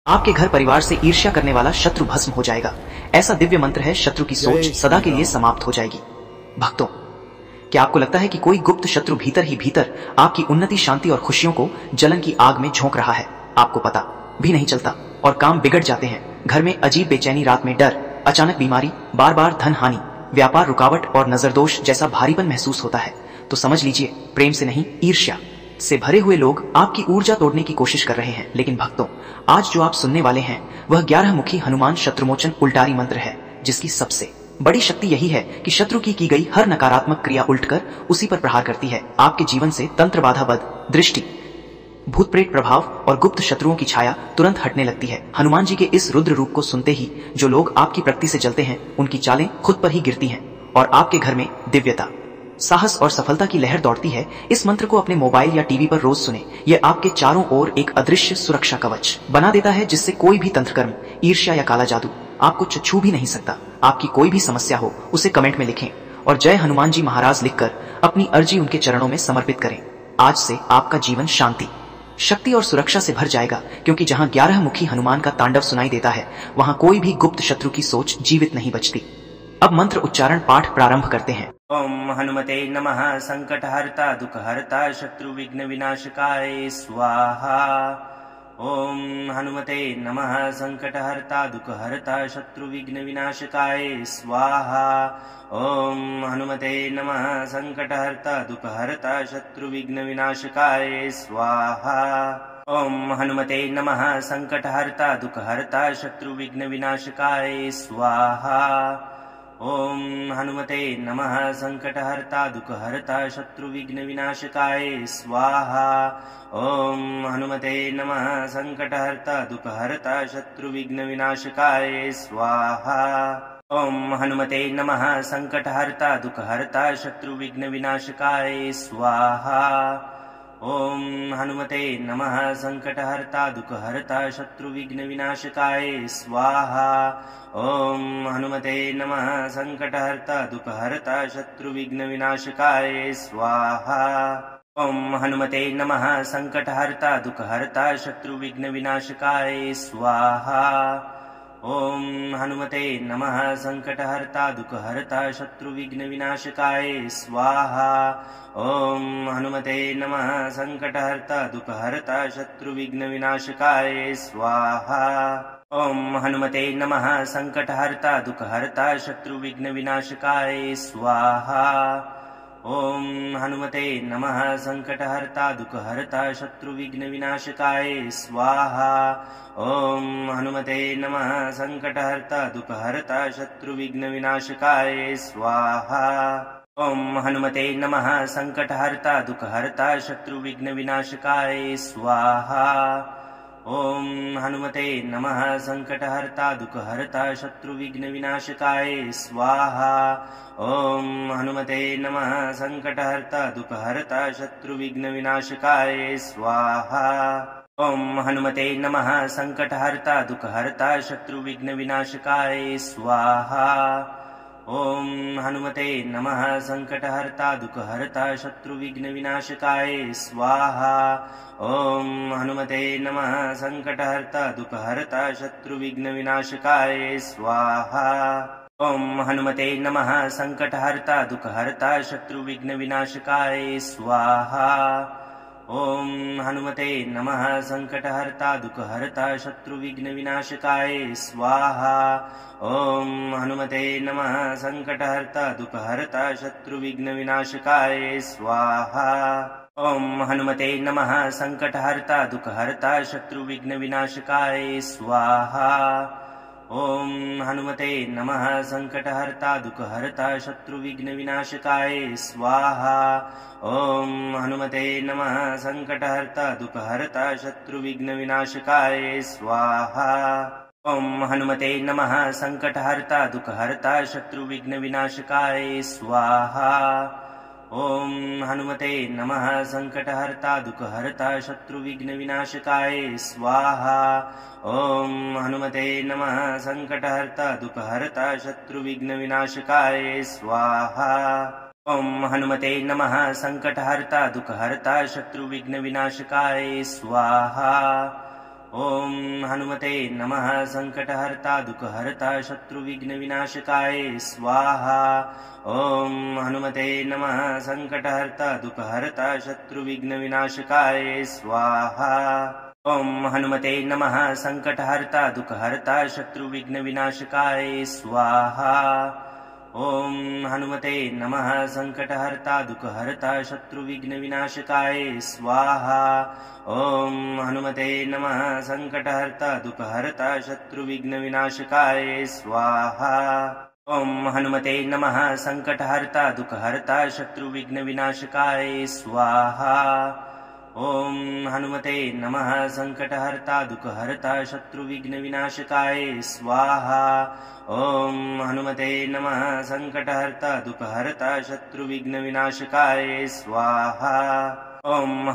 आपके घर परिवार से ईर्ष्या करने वाला शत्रु भस्म हो जाएगा। ऐसा दिव्य मंत्र है, शत्रु की सोच सदा के लिए समाप्त हो जाएगी। भक्तों, क्या आपको लगता है कि कोई गुप्त शत्रु भीतर ही भीतर आपकी उन्नति, शांति और खुशियों को जलन की आग में झोंक रहा है? आपको पता भी नहीं चलता और काम बिगड़ जाते हैं। घर में अजीब बेचैनी, रात में डर, अचानक बीमारी, बार बार धन हानि, व्यापार रुकावट और नजर दोष जैसा भारीपन महसूस होता है। तो समझ लीजिए, प्रेम से नहीं, ईर्ष्या से भरे हुए लोग आपकी ऊर्जा तोड़ने की कोशिश कर रहे हैं। लेकिन भक्तों, आज जो आप सुनने वाले हैं वह 11 मुखी हनुमान शत्रुमोचन उल्टारी मंत्र है, जिसकी सबसे बड़ी शक्ति यही है कि शत्रु की गई हर नकारात्मक क्रिया उल्टकर उसी पर प्रहार करती है। आपके जीवन से तंत्र बाधा, बद दृष्टि, भूत प्रेत प्रभाव और गुप्त शत्रुओं की छाया तुरंत हटने लगती है। हनुमान जी के इस रुद्र रूप को सुनते ही जो लोग आपकी प्रकृति से जलते हैं, उनकी चालें खुद पर ही गिरती हैं और आपके घर में दिव्यता, साहस और सफलता की लहर दौड़ती है। इस मंत्र को अपने मोबाइल या टीवी पर रोज सुने। यह आपके चारों ओर एक अदृश्य सुरक्षा कवच बना देता है, जिससे कोई भी तंत्रकर्म, ईर्ष्या या काला जादू आपको छू भी नहीं सकता। आपकी कोई भी समस्या हो, उसे कमेंट में लिखें और जय हनुमान जी महाराज लिखकर अपनी अर्जी उनके चरणों में समर्पित करें। आज से आपका जीवन शांति, शक्ति और सुरक्षा से भर जाएगा, क्योंकि जहां 11 मुखी हनुमान का तांडव सुनाई देता है, वहां कोई भी गुप्त शत्रु की सोच जीवित नहीं बचती। अब मंत्र उच्चारण पाठ प्रारंभ करते हैं। ओम हनुमते नमः। संकटहर्ता दुःखहर्ता शत्रु विघ्न विनाशकाय स्वाहा। ओम हनुमते नमः। संकटहर्ता दुःखहर्ता शत्रु विघ्न विनाशकाय स्वाहा। ओम हनुमते नमः। संकटहर्ता दुःखहर्ता शत्रु विघ्न विनाशकाय स्वाहा। ओम हनुमते नमः। संकटहर्ता दुःखहर्ता शत्रु विघ्न विनाशकाय स्वाहा। ओम हनुमते नमः। संकटहर्ता दुःखहर्ता शत्रु विघ्न विनाशकाय स्वाहा। ओम हनुमते नमः। संकटहर्ता दुःखहर्ता शत्रु विघ्न विनाशकाय स्वाहा। ओम हनुमते नमः। संकटहर्ता दुःखहर्ता शत्रु विघ्न विनाशकाय स्वाहा। ओम हनुमते नमः। संकटहर्ता दुःखहर्ता शत्रु विघ्न विनाशकाय स्वाहा। ओम हनुमते नमः। संकटहर्ता दुःखहर्ता शत्रु विघ्न विनाशकाय स्वाहा। ओम हनुमते नमः। संकटहर्ता दुःखहर्ता शत्रु विघ्न विनाशकाय स्वाहा। ओम हनुमते नमः। संकटहर्ता दुःखहर्ता शत्रु विघ्न विनाशकाय स्वाहा। ओम हनुमते नमः। संकटहर्ता दुःखहर्ता शत्रु विघ्न विनाशकाय स्वाहा। ओम हनुमते नमः। संकटहर्ता दुःखहर्ता शत्रु विघ्न विनाशकाय स्वाहा। ओम हनुमते नमः। संकटहर्ता दुःखहर्ता शत्रु विघ्न विनाशकाय स्वाहा। ओम हनुमते नमः। संकटहर्ता दुःखहर्ता शत्रु विघ्न विनाशकाय स्वाहा। ओम हनुमते नमः। संकटहर्ता दुःखहर्ता शत्रु विघ्न विनाशकाय स्वाहा। ओम हनुमते नमः। संकटहर्ता दुःखहर्ता शत्रु विघ्न विनाशकाय स्वाहा। ओम हनुमते नमः। संकटहर्ता दुःखहर्ता शत्रु विघ्न विनाशकाय स्वाहा। ओम हनुमते नमः। संकटहर्ता दुःखहर्ता शत्रु विघ्न विनाशकाय स्वाहा। ओम हनुमते नमः। संकटहर्ता दुःखहर्ता शत्रु विघ्न विनाशकाय स्वाहा। ओम हनुमते नमः। संकटहर्ता दुःखहर्ता शत्रु विघ्न विनाशकाय स्वाहा। ओम हनुमते नमः। संकटहर्ता दुःखहर्ता शत्रु विघ्न विनाशकाय स्वाहा। ओम हनुमते नमः। संकटहर्ता दुःखहर्ता शत्रु विघ्न विनाशकाय स्वाहा। ओम हनुमते नमः। संकटहर्ता दुःखहर्ता शत्रु विघ्न विनाशकाय स्वाहा। ओम हनुमते नमः। संकटहर्ता दुःखहर्ता शत्रु विघ्न विनाशकाय स्वाहा। ओम हनुमते नमः। संकटहर्ता दुःखहर्ता शत्रु विघ्न विनाशकाय स्वाहा। ओम हनुमते नमः। संकटहर्ता दुःखहर्ता शत्रु विघ्न विनाशकाय स्वाहा। ओम हनुमते नमः। संकटहर्ता दुःखहर्ता शत्रु विघ्न विनाशकाय स्वाहा। ओम हनुमते नमः। संकटहर्ता दुःखहर्ता शत्रु विघ्न विनाशकाय स्वाहा। ओम हनुमते नमः। संकटहर्ता दुःखहर्ता शत्रु विघ्न विनाशकाय स्वाहा। ओम हनुमते नमः। संकटहर्ता दुःखहर्ता शत्रु विघ्न विनाशकाय स्वाहा। ॐ हनुमते नमः सङ्कटहर्ता दुःखहर्ता शत्रुविघ्नविनाशकाय स्वाहा। ॐ हनुमते नमः सङ्कटहर्ता दुःखहर्ता शत्रुविघ्नविनाशकाय स्वाहा। ॐ हनुमते नमः सङ्कटहर्ता दुःखहर्ता शत्रुविघ्नविनाशकाय स्वाहा। ॐ हनुमते नमः सङ्कटहर्ता दुःखहर्ता शत्रुविघ्नविनाशकाय स्वाहा। ॐ हनुमते नमः सङ्कटहर्ता दुःखहर्ता शत्रुविघ्नविनाशकाय स्वाहा। ॐ हनुमते नमः सङ्कटहर्ता दुःखहर्ता शत्रुविघ्नविनाशकाय स्वाहा। ॐ हनुमते नमः सङ्कटहर्ता दुःखहर्ता शत्रुविघ्नविनाशकाय स्वाहा। ॐ हनुमते नमः सङ्कटहर्ता दुःखहर्ता शत्रुविघ्नविनाशकाय स्वाहा। ॐ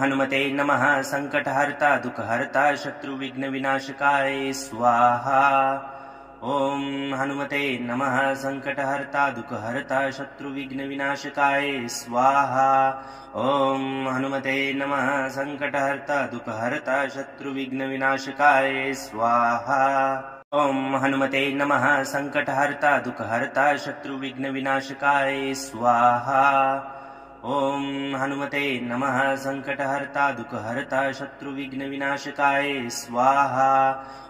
हनुमते नमः सङ्कटहर्ता दुःखहर्ता शत्रुविघ्नविनाशकाय स्वाहा। ॐ हनुमते नमः सङ्कटहर्ता दुःखहर्ता शत्रुविघ्नविनाशकाय स्वाहा। ॐ हनुमते नमः सङ्कटहर्ता दुःखहर्ता शत्रुविघ्नविनाशकाय स्वाहा। ॐ हनुमते नमः सङ्कटहर्ता दुःखहर्ता शत्रुविघ्नविनाशकाय स्वाहा। ॐ हनुमते नमः सङ्कटहर्ता दुःखहर्ता शत्रुविघ्नविनाशकाय स्वाहा।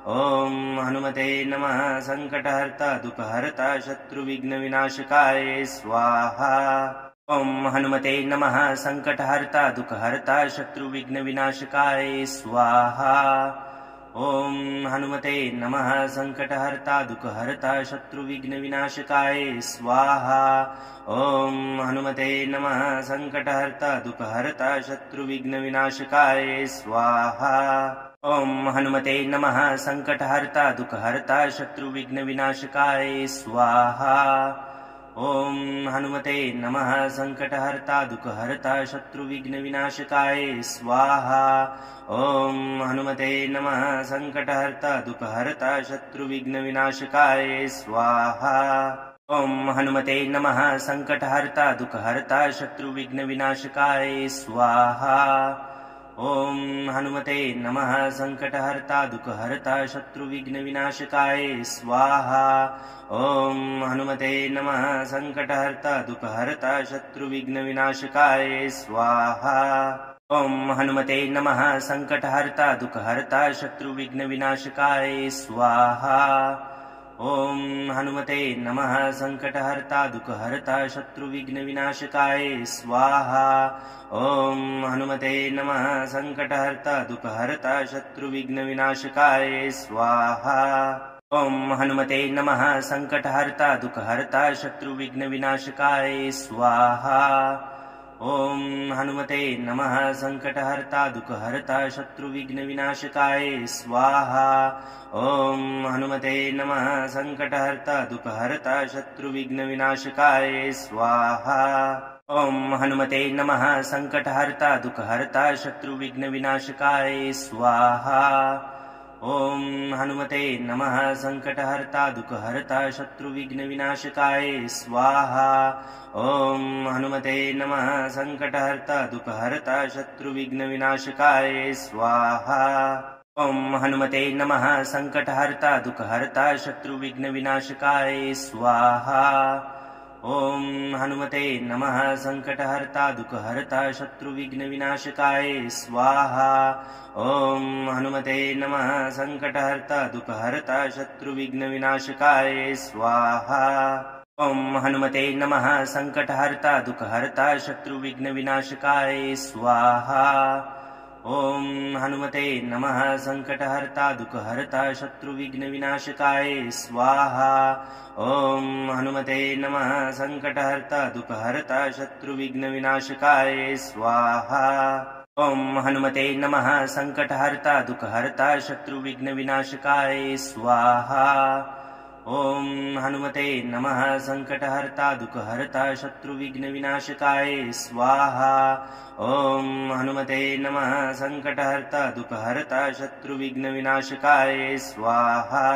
ॐ हनुमते नमः सङ्कटहर्ता दुःखहर्ता शत्रुविघ्नविनाशकाय स्वाहा। ॐ हनुमते नमः सङ्कटहर्ता दुःखहर्ता शत्रुविघ्नविनाशकाय स्वाहा। ॐ हनुमते नमः सङ्कटहर्ता दुःखहर्ता शत्रुविघ्नविनाशकाय स्वाहा। ॐ हनुमते नमः सङ्कटहर्ता दुःखहर्ता शत्रुविघ्नविनाशकाय स्वाहा। ॐ हनुमते नमः सङ्कटहर्ता दुःखहर्ता शत्रुविघ्नविनाशकाय स्वाहा। ॐ हनुमते नमः सङ्कटहर्ता दुःखहर्ता शत्रुविघ्नविनाशकाय स्वाहा। ॐ हनुमते नमः सङ्कटहर्ता दुःखहर्ता शत्रुविघ्नविनाशकाय स्वाहा। ॐ हनुमते नमः सङ्कटहर्ता दुःखहर्ता शत्रुविघ्नविनाशकाय स्वाहा। ॐ हनुमते नमः सङ्कटहर्ता दुःखहर्ता शत्रुविघ्नविनाशकाय स्वाहा। ॐ हनुमते नमः सङ्कटहर्ता दुःखहर्ता शत्रुविघ्नविनाशकाय स्वाहा। ॐ हनुमते नमः सङ्कटहर्ता दुःखहर्ता शत्रुविघ्नविनाशकाय स्वाहा। ॐ हनुमते नमः सङ्कटहर्ता दुःखहर्ता शत्रुविघ्नविनाशकाय स्वाहा। ॐ हनुमते नमः सङ्कटहर्ता दुःखहर्ता शत्रुविघ्नविनाशकाय स्वाहा। ॐ हनुमते नमः सङ्कटहर्ता दुःखहर्ता शत्रुविघ्नविनाशकाय स्वाहा। ॐ हनुमते नमः सङ्कटहर्ता दुःखहर्ता शत्रुविघ्नविनाशकाय स्वाहा। ॐ हनुमते नमः सङ्कटहर्ता दुःखहर्ता शत्रुविघ्नविनाशकाय स्वाहा। ॐ हनुमते नमः सङ्कटहर्ता दुःखहर्ता शत्रुविघ्नविनाशकाय स्वाहा। ॐ हनुमते नमः सङ्कटहर्ता दुःखहर्ता शत्रुविघ्नविनाशकाय स्वाहा। ॐ हनुमते नमः सङ्कटहर्ता दुःखहर्ता शत्रुविघ्नविनाशकाय स्वाहा। ॐ हनुमते नमः सङ्कटहर्ता दुःखहर्ता शत्रुविघ्नविनाशकाय स्वाहा। ॐ हनुमते नमः सङ्कटहर्ता दुःखहर्ता शत्रुविघ्नविनाशकाय स्वाहा। ॐ हनुमते नमः सङ्कटहर्ता दुःखहर्ता शत्रुविघ्नविनाशकाय स्वाहा। ॐ हनुमते नमः सङ्कटहर्ता दुःखहर्ता शत्रुविघ्नविनाशकाय स्वाहा। ॐ हनुमते नमः सङ्कटहर्ता दुःखहर्ता शत्रुविघ्नविनाशकाय स्वाहा। ॐ हनुमते नमः सङ्कटहर्ता दुःखहर्ता शत्रुविघ्नविनाशकाय स्वाहा। ॐ हनुमते नमः सङ्कटहर्ता दुःखहर्ता शत्रुविघ्नविनाशकाय स्वाहा। ॐ हनुमते नमः सङ्कटहर्ता दुःखहर्ता शत्रुविघ्नविनाशकाय स्वाहा। ॐ हनुमते नमः सङ्कटहर्ता दुःखहर्ता शत्रुविघ्नविनाशकाय स्वाहा।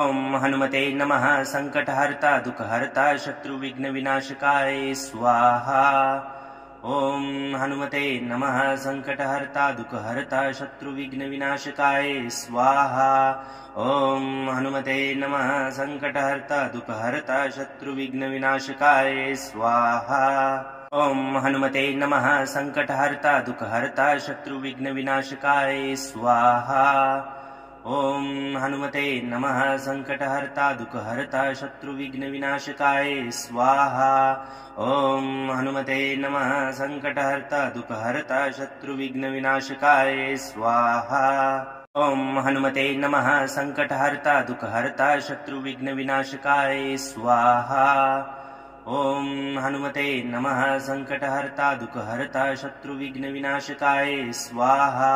ॐ हनुमते नमः सङ्कटहर्ता दुःखहर्ता शत्रुविघ्नविनाशकाय स्वाहा। ॐ हनुमते नमः सङ्कटहर्ता दुःखहर्ता शत्रुविघ्नविनाशकाय स्वाहा ॐ हनुमते नमः सङ्कटहर्ता दुःखहर्ता शत्रुविघ्नविनाशकाय स्वाहा ॐ हनुमते नमः सङ्कटहर्ता दुःखहर्ता शत्रुविघ्नविनाशकाय स्वाहा ॐ हनुमते नमः सङ्कटहर्ता दुःखहर्ता शत्रुविघ्नविनाशकाय स्वाहा ॐ हनुमते नमः सङ्कटहर्ता दुःखहर्ता शत्रुविघ्नविनाशकाय स्वाहा ॐ हनुमते नमः सङ्कटहर्ता दुःखहर्ता शत्रुविघ्नविनाशकाय स्वाहा ॐ हनुमते नमः सङ्कटहर्ता दुःखहर्ता शत्रुविघ्नविनाशकाय स्वाहा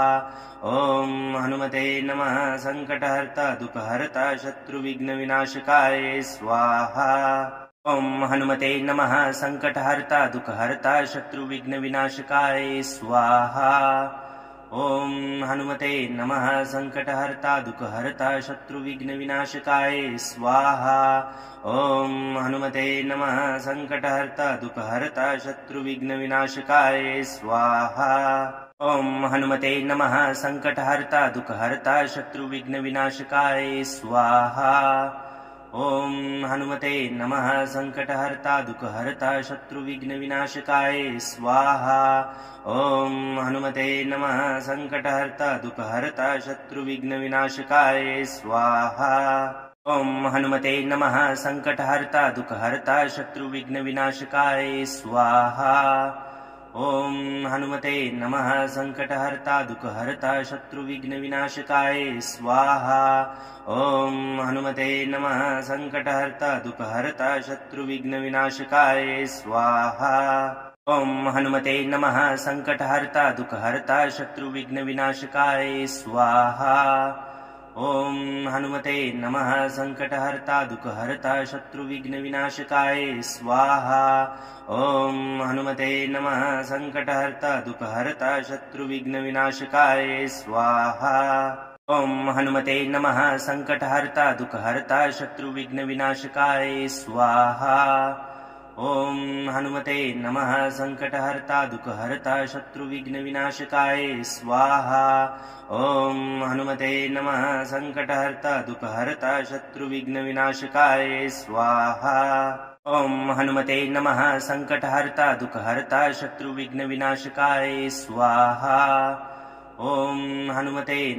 ॐ हनुमते नमः सङ्कटहर्ता दुःखहर्ता शत्रुविघ्नविनाशकाय स्वाहा ॐ हनुमते नमः सङ्कटहर्ता दुःखहर्ता शत्रुविघ्नविनाशकाय स्वाहा ॐ हनुमते नमः सङ्कटहर्ता दुःखहर्ता शत्रुविघ्नविनाशकाय स्वाहा ॐ हनुमते नमः सङ्कटहर्ता दुःखहर्ता शत्रुविघ्नविनाशकाय स्वाहा ॐ हनुमते नमः सङ्कटहर्ता दुःखहर्ता शत्रुविघ्नविनाशकाय स्वाहा ॐ हनुमते नमः सङ्कटहर्ता दुःखहर्ता शत्रुविघ्नविनाशकाय स्वाहा ॐ हनुमते नमः सङ्कटहर्ता दुःखहर्ता शत्रुविघ्नविनाशकाय स्वाहा ॐ हनुमते नमः सङ्कटहर्ता दुःखहर्ता शत्रुविघ्नविनाशकाय स्वाहा ॐ हनुमते नमः सङ्कटहर्ता दुःखहर्ता शत्रुविघ्नविनाशकाय स्वाहा ॐ हनुमते नमः सङ्कटहर्ता दुःखहर्ता शत्रुविघ्नविनाशकाय स्वाहा ॐ हनुमते नमः सङ्कटहर्ता दुःखहर्ता शत्रुविघ्नविनाशकाय स्वाहा ॐ हनुमते नमः सङ्कटहर्ता दुःखहर्ता शत्रुविघ्नविनाशकाय स्वाहा ॐ हनुमते नमः सङ्कटहर्ता दुःखहर्ता शत्रुविघ्नविनाशकाय स्वाहा ॐ हनुमते नमः सङ्कटहर्ता दुःखहर्ता शत्रुविघ्नविनाशकाय स्वाहा ॐ हनुमते नमः सङ्कटहर्ता दुःखहर्ता शत्रुविघ्नविनाशकाय स्वाहा ॐ हनुमते नमः सङ्कटहर्ता दुःखहर्ता शत्रुविघ्नविनाशकाय स्वाहा ॐ हनुमते नमः सङ्कटहर्ता दुःखहर्ता शत्रुविघ्नविनाशकाय स्वाहा ॐ हनुमते नमः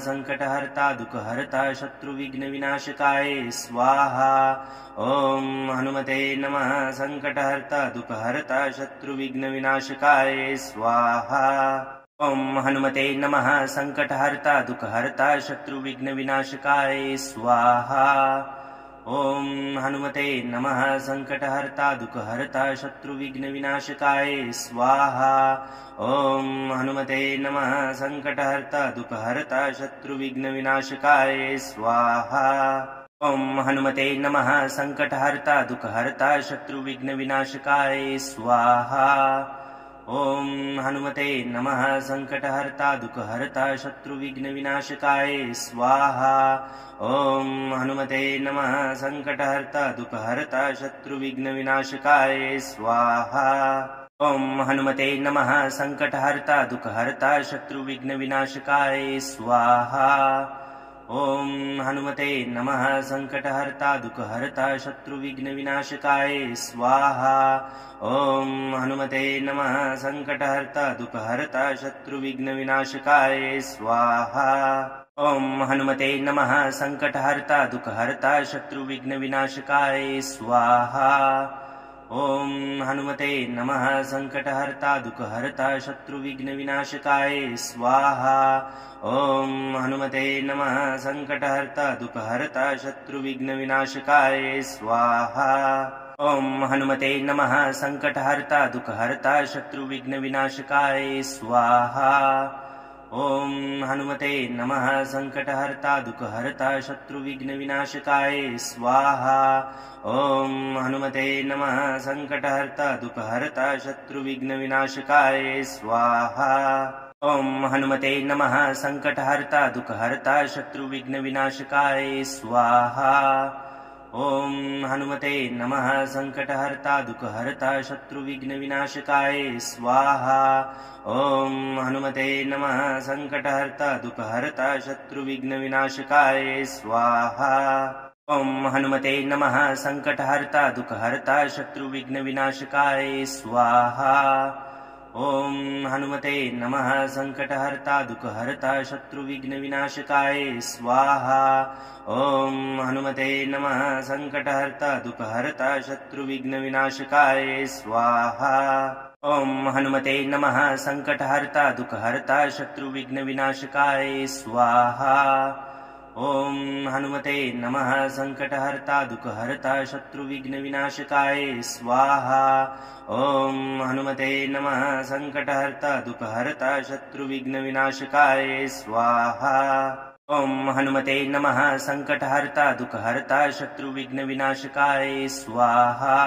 सङ्कटहर्ता दुःखहर्ता शत्रुविघ्नविनाशकाय स्वाहा ॐ हनुमते नमः सङ्कटहर्ता दुःखहर्ता शत्रुविघ्नविनाशकाय स्वाहा ॐ हनुमते नमः सङ्कटहर्ता दुःखहर्ता शत्रुविघ्नविनाशकाय स्वाहा ॐ हनुमते नमः सङ्कटहर्ता दुःखहर्ता शत्रुविघ्नविनाशकाय स्वाहा ॐ हनुमते नमः सङ्कटहर्ता दुःखहर्ता शत्रुविघ्नविनाशकाय स्वाहा ॐ हनुमते नमः सङ्कटहर्ता दुःखहर्ता शत्रुविघ्नविनाशकाय स्वाहा ॐ हनुमते नमः सङ्कटहर्ता दुःखहर्ता शत्रुविघ्नविनाशकाय स्वाहा ॐ हनुमते नमः सङ्कटहर्ता दुःखहर्ता शत्रुविघ्नविनाशकाय स्वाहा ॐ हनुमते नमः सङ्कटहर्ता दुःखहर्ता शत्रुविघ्नविनाशकाय स्वाहा ॐ हनुमते नमः सङ्कटहर्ता दुःखहर्ता शत्रुविघ्नविनाशकाय स्वाहा ॐ हनुमते नमः सङ्कटहर्ता दुःखहर्ता शत्रुविघ्नविनाशकाय स्वाहा ॐ हनुमते नमः सङ्कटहर्ता दुःखहर्ता शत्रुविघ्नविनाशकाय स्वाहा ॐ हनुमते नमः सङ्कटहर्ता दुःखहर्ता शत्रुविघ्नविनाशकाय स्वाहा ॐ हनुमते नमः सङ्कटहर्ता दुःखहर्ता शत्रुविघ्नविनाशकाय स्वाहा ॐ हनुमते नमः सङ्कटहर्ता दुःखहर्ता शत्रुविघ्नविनाशकाय स्वाहा ॐ हनुमते नमः सङ्कटहर्ता दुःखहर्ता शत्रुविघ्नविनाशकाय स्वाहा ॐ हनुमते नमः सङ्कटहर्ता दुःखहर्ता शत्रुविघ्नविनाशकाय स्वाहा ॐ हनुमते नमः सङ्कटहर्ता दुःखहर्ता शत्रुविघ्नविनाशकाय स्वाहा ॐ हनुमते नमः सङ्कटहर्ता दुःखहर्ता शत्रुविघ्नविनाशकाय स्वाहा ॐ हनुमते नमः सङ्कटहर्ता दुःखहर्ता शत्रुविघ्नविनाशकाय स्वाहा ॐ हनुमते नमः सङ्कटहर्ता दुःखहर्ता शत्रुविघ्नविनाशकाय स्वाहा ॐ हनुमते नमः सङ्कटहर्ता दुःखहर्ता शत्रुविघ्नविनाशकाय स्वाहा ॐ हनुमते नमः सङ्कटहर्ता दुःखहर्ता शत्रुविघ्नविनाशकाय स्वाहा ॐ हनुमते नमः सङ्कटहर्ता दुःखहर्ता शत्रुविघ्नविनाशकाय स्वाहा ॐ हनुमते नमः सङ्कटहर्ता दुःखहर्ता शत्रुविघ्नविनाशकाय स्वाहा ॐ हनुमते नमः सङ्कटहर्ता दुःखहर्ता शत्रुविघ्नविनाशकाय स्वाहा ॐ हनुमते नमः सङ्कटहर्ता दुःखहर्ता शत्रुविघ्नविनाशकाय स्वाहा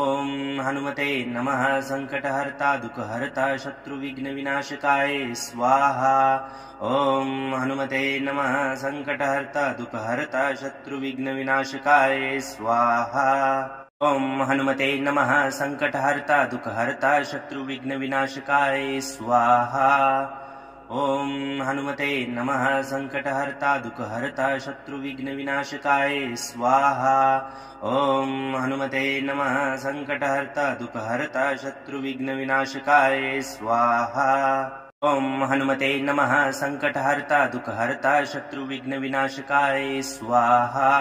ॐ हनुमते नमः सङ्कटहर्ता दुःखहर्ता शत्रुविघ्नविनाशकाय स्वाहा ॐ हनुमते नमः सङ्कटहर्ता दुःखहर्ता शत्रुविघ्नविनाशकाय स्वाहा ॐ हनुमते नमः सङ्कटहर्ता दुःखहर्ता शत्रुविघ्नविनाशकाय स्वाहा ॐ हनुमते नमः सङ्कटहर्ता दुःखहर्ता शत्रुविघ्नविनाशकाय स्वाहा ॐ हनुमते नमः सङ्कटहर्ता दुःखहर्ता शत्रुविघ्नविनाशकाय स्वाहा ॐ हनुमते नमः सङ्कटहर्ता दुःखहर्ता शत्रुविघ्नविनाशकाय स्वाहा ॐ हनुमते नमः सङ्कटहर्ता दुःखहर्ता शत्रुविघ्नविनाशकाय स्वाहा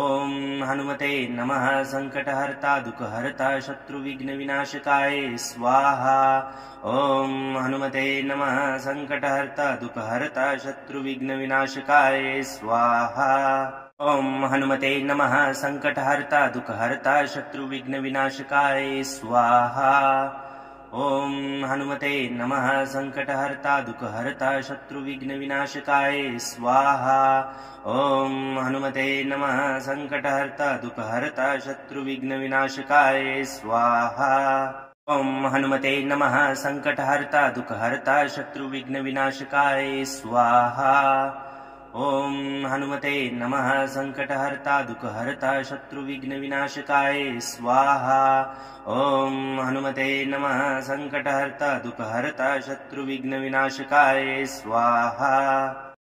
ॐ हनुमते नमः सङ्कटहर्ता दुःखहर्ता शत्रुविघ्नविनाशकाय स्वाहा ॐ हनुमते नमः सङ्कटहर्ता दुःखहर्ता शत्रुविघ्नविनाशकाय स्वाहा ॐ हनुमते नमः सङ्कटहर्ता दुःखहर्ता शत्रुविघ्नविनाशकाय स्वाहा ॐ हनुमते नमः सङ्कटहर्ता दुःखहर्ता शत्रुविघ्नविनाशकाय स्वाहा ॐ हनुमते नमः सङ्कटहर्ता दुःखहर्ता शत्रुविघ्नविनाशकाय स्वाहा ॐ हनुमते नमः सङ्कटहर्ता दुःखहर्ता शत्रुविघ्नविनाशकाय स्वाहा ॐ हनुमते नमः सङ्कटहर्ता दुःखहर्ता शत्रुविघ्नविनाशकाय स्वाहा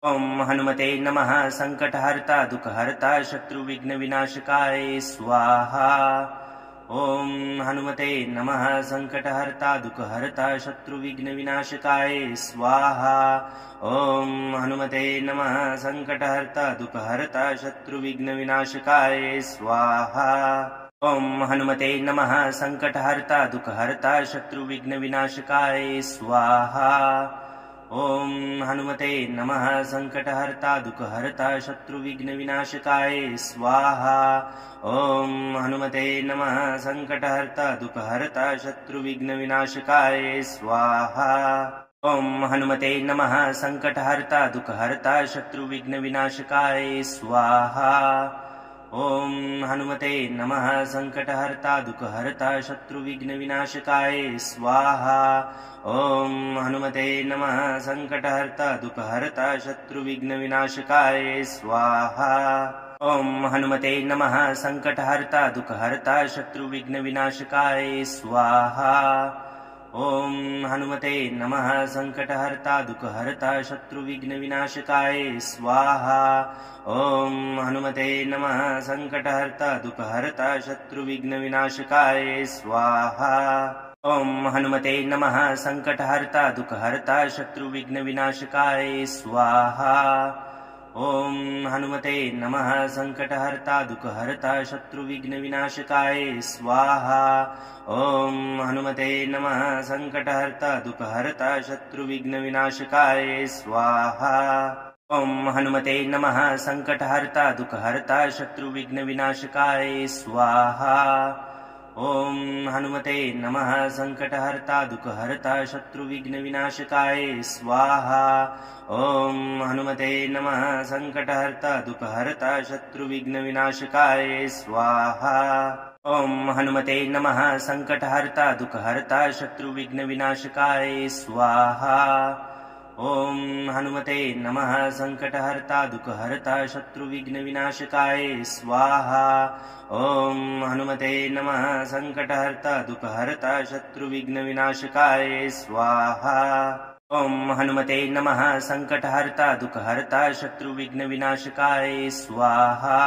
ॐ हनुमते नमः सङ्कटहर्ता दुःखहर्ता शत्रुविघ्नविनाशकाय स्वाहा ॐ हनुमते नमः सङ्कटहर्ता दुःखहर्ता शत्रुविघ्नविनाशकाय स्वाहा ॐ हनुमते नमः सङ्कटहर्ता दुःखहर्ता शत्रुविघ्नविनाशकाय स्वाहा ॐ हनुमते नमः सङ्कटहर्ता दुःखहर्ता शत्रुविघ्नविनाशकाय स्वाहा ॐ हनुमते नमः सङ्कटहर्ता दुःखहर्ता शत्रुविघ्नविनाशकाय स्वाहा ॐ हनुमते नमः सङ्कटहर्ता दुःखहर्ता शत्रुविघ्नविनाशकाय स्वाहा ॐ हनुमते नमः सङ्कटहर्ता दुःखहर्ता शत्रुविघ्नविनाशकाय स्वाहा ॐ हनुमते नमः सङ्कटहर्ता दुःखहर्ता शत्रुविघ्नविनाशकाय स्वाहा ॐ हनुमते नमः सङ्कटहर्ता दुःखहर्ता शत्रुविघ्नविनाशकाय स्वाहा ॐ हनुमते नमः सङ्कटहर्ता दुःखहर्ता शत्रुविघ्नविनाशकाय स्वाहा ॐ हनुमते नमः सङ्कटहर्ता दुःखहर्ता शत्रुविघ्नविनाशकाय स्वाहा ॐ हनुमते नमः सङ्कटहर्ता दुःखहर्ता शत्रुविघ्नविनाशकाय स्वाहा ॐ हनुमते नमः सङ्कटहर्ता दुःखहर्ता शत्रुविघ्नविनाशकाय स्वाहा ॐ हनुमते नमः सङ्कटहर्ता दुःखहर्ता शत्रुविघ्नविनाशकाय स्वाहा ॐ हनुमते नमः सङ्कटहर्ता दुःखहर्ता शत्रुविघ्नविनाशकाय स्वाहा ॐ हनुमते नमः सङ्कटहर्ता दुःखहर्ता शत्रुविघ्नविनाशकाय स्वाहा ॐ हनुमते नमः सङ्कटहर्ता दुःखहर्ता शत्रुविघ्नविनाशकाय स्वाहा ॐ हनुमते नमः सङ्कटहर्ता दुःखहर्ता शत्रुविघ्नविनाशकाय स्वाहा ॐ हनुमते नमः सङ्कटहर्ता दुःखहर्ता शत्रुविघ्नविनाशकाय स्वाहा ॐ हनुमते नमः सङ्कटहर्ता दुःखहर्ता शत्रुविघ्नविनाशकाय स्वाहा ॐ हनुमते नमः सङ्कटहर्ता दुःखहर्ता शत्रुविघ्नविनाशकाय स्वाहा ॐ हनुमते नमः सङ्कटहर्ता दुःखहर्ता शत्रुविघ्नविनाशकाय स्वाहा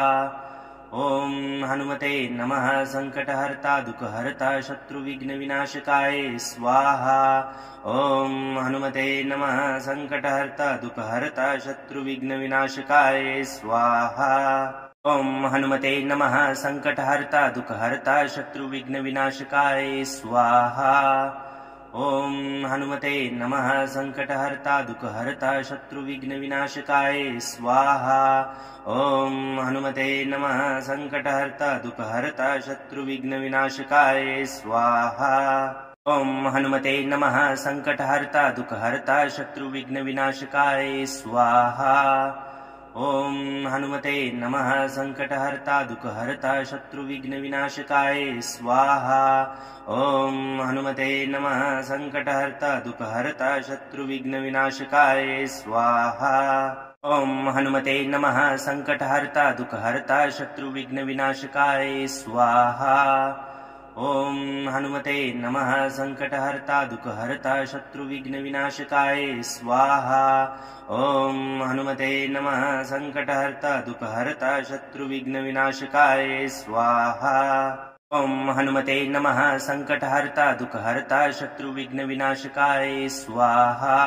ॐ हनुमते नमः सङ्कटहर्ता दुःखहर्ता शत्रुविघ्नविनाशकाय स्वाहा ॐ हनुमते नमः सङ्कटहर्ता दुःखहर्ता शत्रुविघ्नविनाशकाय स्वाहा ॐ हनुमते नमः सङ्कटहर्ता दुःखहर्ता शत्रुविघ्नविनाशकाय स्वाहा ॐ हनुमते नमः सङ्कटहर्ता दुःखहर्ता शत्रुविघ्नविनाशकाय स्वाहा ॐ हनुमते नमः सङ्कटहर्ता दुःखहर्ता शत्रुविघ्नविनाशकाय स्वाहा ॐ हनुमते नमः सङ्कटहर्ता दुःखहर्ता शत्रुविघ्नविनाशकाय स्वाहा ॐ हनुमते नमः सङ्कटहर्ता दुःखहर्ता शत्रुविघ्नविनाशकाय स्वाहा ॐ हनुमते नमः सङ्कटहर्ता दुःखहर्ता शत्रुविघ्नविनाशकाय स्वाहा ॐ हनुमते नमः सङ्कटहर्ता दुःखहर्ता शत्रुविघ्नविनाशकाय स्वाहा ॐ हनुमते नमः सङ्कटहर्ता दुःखहर्ता शत्रुविघ्नविनाशकाय स्वाहा ॐ हनुमते नमः सङ्कटहर्ता दुःखहर्ता शत्रुविघ्नविनाशकाय स्वाहा ॐ हनुमते नमः सङ्कटहर्ता दुःखहर्ता शत्रुविघ्नविनाशकाय स्वाहा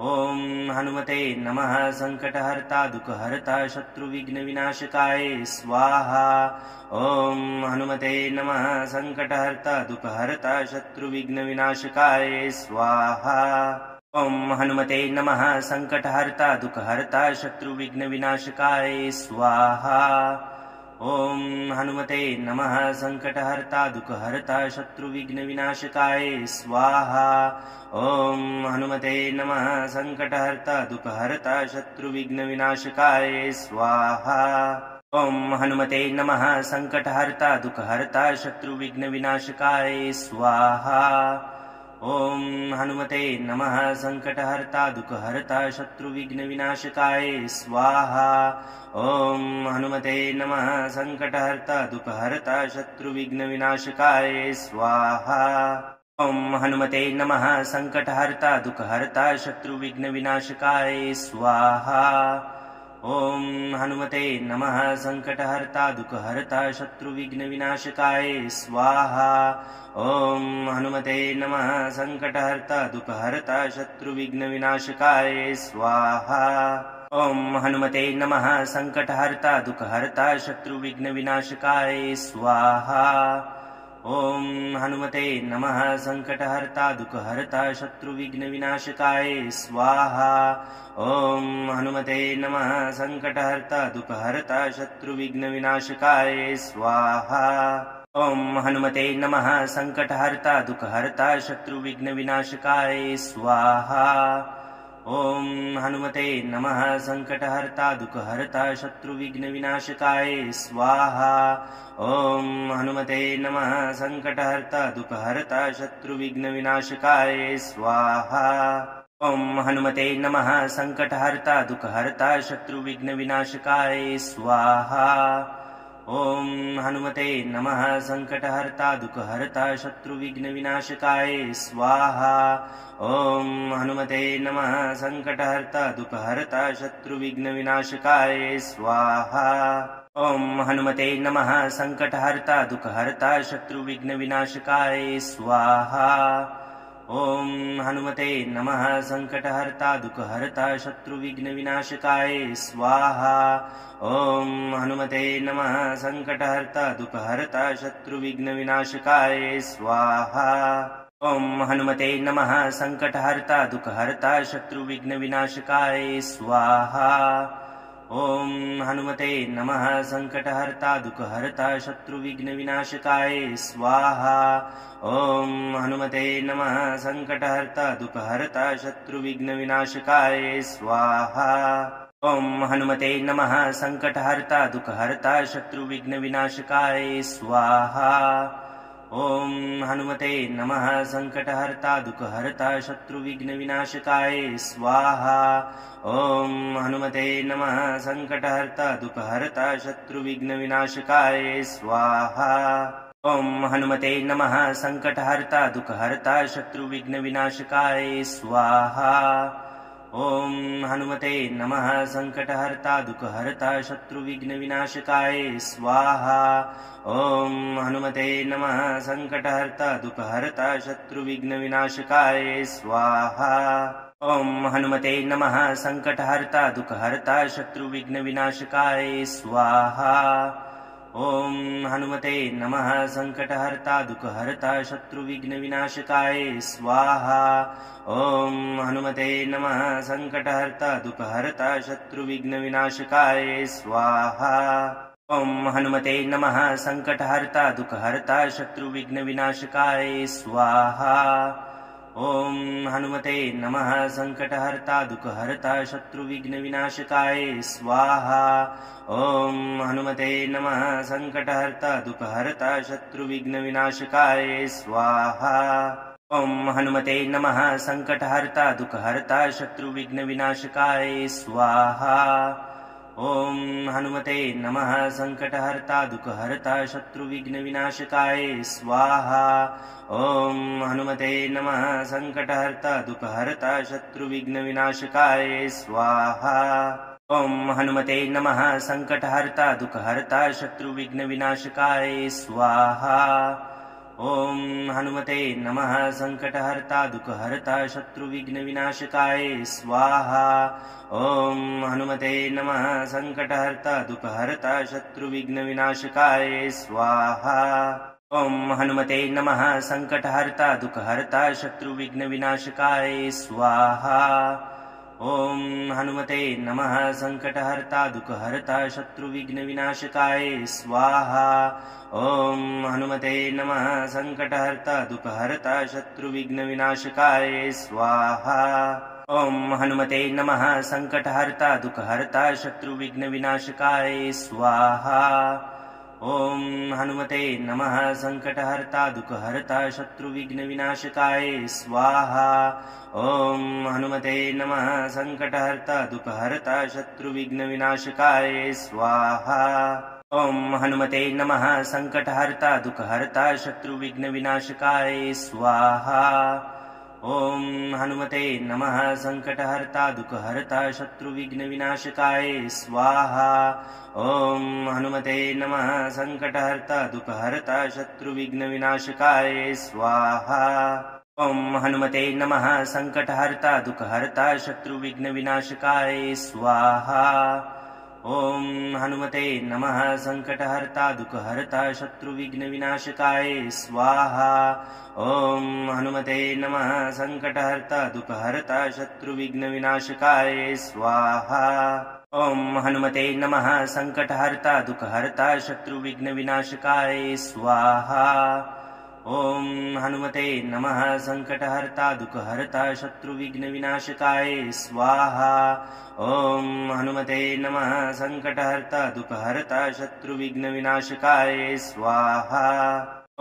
ॐ हनुमते नमः सङ्कटहर्ता दुःखहर्ता शत्रुविघ्नविनाशकाय स्वाहा ॐ हनुमते नमः सङ्कटहर्ता दुःखहर्ता शत्रुविघ्नविनाशकाय स्वाहा ॐ हनुमते नमः सङ्कटहर्ता दुःखहर्ता शत्रुविघ्नविनाशकाय स्वाहा ॐ हनुमते नमः सङ्कटहर्ता दुःखहर्ता शत्रुविघ्नविनाशकाय स्वाहा ॐ हनुमते नमः सङ्कटहर्ता दुःखहर्ता शत्रुविघ्नविनाशकाय स्वाहा ॐ हनुमते नमः सङ्कटहर्ता दुःखहर्ता शत्रुविघ्नविनाशकाय स्वाहा ॐ हनुमते नमः सङ्कटहर्ता दुःखहर्ता शत्रुविघ्नविनाशकाय स्वाहा ॐ हनुमते नमः सङ्कटहर्ता दुःखहर्ता शत्रुविघ्नविनाशकाय स्वाहा ॐ हनुमते नमः सङ्कटहर्ता दुःखहर्ता शत्रुविघ्नविनाशकाय स्वाहा ॐ हनुमते नमः सङ्कटहर्ता दुःखहर्ता शत्रुविघ्नविनाशकाय स्वाहा ॐ हनुमते नमः सङ्कटहर्ता दुःखहर्ता शत्रुविघ्नविनाशकाय स्वाहा ॐ हनुमते नमः सङ्कटहर्ता दुःखहर्ता शत्रुविघ्नविनाशकाय स्वाहा ॐ हनुमते नमः सङ्कटहर्ता दुःखहर्ता शत्रुविघ्नविनाशकाय स्वाहा ॐ हनुमते नमः सङ्कटहर्ता दुःखहर्ता शत्रुविघ्नविनाशकाय स्वाहा ॐ हनुमते नमः सङ्कटहर्ता दुःखहर्ता शत्रुविघ्नविनाशकाय स्वाहा ॐ हनुमते नमः सङ्कटहर्ता दुःखहर्ता शत्रुविघ्नविनाशकाय स्वाहा ॐ हनुमते नमः सङ्कटहर्ता दुःखहर्ता शत्रुविघ्नविनाशकाय स्वाहा ॐ हनुमते नमः सङ्कटहर्ता दुःखहर्ता शत्रुविघ्नविनाशकाय स्वाहा ॐ हनुमते नमः सङ्कटहर्ता दुःखहर्ता शत्रुविघ्नविनाशकाय स्वाहा ॐ हनुमते नमः सङ्कटहर्ता दुःखहर्ता शत्रुविघ्नविनाशकाय स्वाहा ॐ हनुमते नमः सङ्कटहर्ता दुःखहर्ता शत्रुविघ्नविनाशकाय स्वाहा ॐ हनुमते नमः सङ्कटहर्ता दुःखहर्ता शत्रुविघ्नविनाशकाय स्वाहा ॐ हनुमते नमः सङ्कटहर्ता दुःखहर्ता शत्रुविघ्नविनाशकाय स्वाहा ॐ हनुमते नमः सङ्कटहर्ता दुःखहर्ता शत्रुविघ्नविनाशकाय स्वाहा ॐ हनुमते नमः सङ्कटहर्ता दुःखहर्ता शत्रुविघ्नविनाशकाय स्वाहा ॐ हनुमते नमः सङ्कटहर्ता दुःखहर्ता शत्रुविघ्नविनाशकाय स्वाहा ॐ हनुमते नमः सङ्कटहर्ता दुःखहर्ता शत्रुविघ्नविनाशकाय स्वाहा ॐ हनुमते नमः सङ्कटहर्ता दुःखहर्ता शत्रुविघ्नविनाशकाय स्वाहा ॐ हनुमते नमः सङ्कटहर्ता दुःखहर्ता शत्रुविघ्नविनाशकाय स्वाहा ॐ हनुमते नमः सङ्कटहर्ता दुःखहर्ता शत्रुविघ्नविनाशकाय स्वाहा ॐ हनुमते नमः सङ्कटहर्ता दुःखहर्ता शत्रुविघ्नविनाशकाय स्वाहा ॐ हनुमते नमः सङ्कटहर्ता दुःखहर्ता शत्रुविघ्नविनाशकाय स्वाहा ॐ हनुमते नमः सङ्कटहर्ता दुःखहर्ता शत्रुविघ्नविनाशकाय स्वाहा ॐ हनुमते नमः सङ्कटहर्ता दुःखहर्ता शत्रुविघ्नविनाशकाय स्वाहा ॐ हनुमते नमः सङ्कटहर्ता दुःखहर्ता शत्रुविघ्नविनाशकाय स्वाहा ॐ हनुमते नमः सङ्कटहर्ता दुःखहर्ता शत्रुविघ्नविनाशकाय स्वाहा ॐ हनुमते नमः सङ्कटहर्ता दुःखहर्ता शत्रुविघ्नविनाशकाय स्वाहा ॐ हनुमते नमः सङ्कटहर्ता दुःखहर्ता शत्रुविघ्नविनाशकाय स्वाहा ॐ हनुमते नमः सङ्कटहर्ता दुःखहर्ता शत्रुविघ्नविनाशकाय स्वाहा ॐ हनुमते नमः सङ्कटहर्ता दुःखहर्ता शत्रुविघ्नविनाशकाय स्वाहा ॐ हनुमते नमः सङ्कटहर्ता दुःखहर्ता शत्रुविघ्नविनाशकाय स्वाहा ॐ हनुमते नमः सङ्कटहर्ता दुःखहर्ता शत्रुविघ्नविनाशकाय स्वाहा ॐ हनुमते नमः सङ्कटहर्ता दुःखहर्ता शत्रुविघ्नविनाशकाय स्वाहा ॐ हनुमते नमः सङ्कटहर्ता दुःखहर्ता शत्रुविघ्नविनाशकाय स्वाहा ॐ हनुमते नमः सङ्कटहर्ता दुःखहर्ता शत्रुविघ्नविनाशकाय स्वाहा ॐ हनुमते नमः सङ्कटहर्ता दुःखहर्ता शत्रुविघ्नविनाशकाय स्वाहा ॐ हनुमते नमः सङ्कटहर्ता दुःखहर्ता शत्रुविघ्नविनाशकाय स्वाहा ॐ हनुमते नमः सङ्कटहर्ता दुःखहर्ता शत्रुविघ्नविनाशकाय स्वाहा ॐ हनुमते नमः सङ्कटहर्ता दुःखहर्ता शत्रुविघ्नविनाशकाय स्वाहा ॐ हनुमते नमः सङ्कटहर्ता दुःखहर्ता शत्रुविघ्नविनाशकाय स्वाहा ॐ हनुमते नमः सङ्कटहर्ता दुःखहर्ता शत्रुविघ्नविनाशकाय स्वाहा ॐ हनुमते नमः सङ्कटहर्ता दुःखहर्ता शत्रुविघ्नविनाशकाय स्वाहा ॐ हनुमते नमः सङ्कटहर्ता दुःखहर्ता शत्रुविघ्नविनाशकाय स्वाहा ॐ हनुमते नमः सङ्कटहर्ता दुःखहर्ता शत्रुविघ्नविनाशकाय स्वाहा ॐ हनुमते नमः सङ्कटहर्ता दुःखहर्ता शत्रुविघ्नविनाशकाय स्वाहा ॐ हनुमते नमः सङ्कटहर्ता दुःखहर्ता शत्रुविघ्नविनाशकाय स्वाहा ॐ हनुमते नमः सङ्कटहर्ता दुःखहर्ता शत्रुविघ्नविनाशकाय स्वाहा ॐ हनुमते नमः सङ्कटहर्ता दुःखहर्ता शत्रुविघ्नविनाशकाय स्वाहा ॐ हनुमते नमः सङ्कटहर्ता दुःखहर्ता शत्रुविघ्नविनाशकाय स्वाहा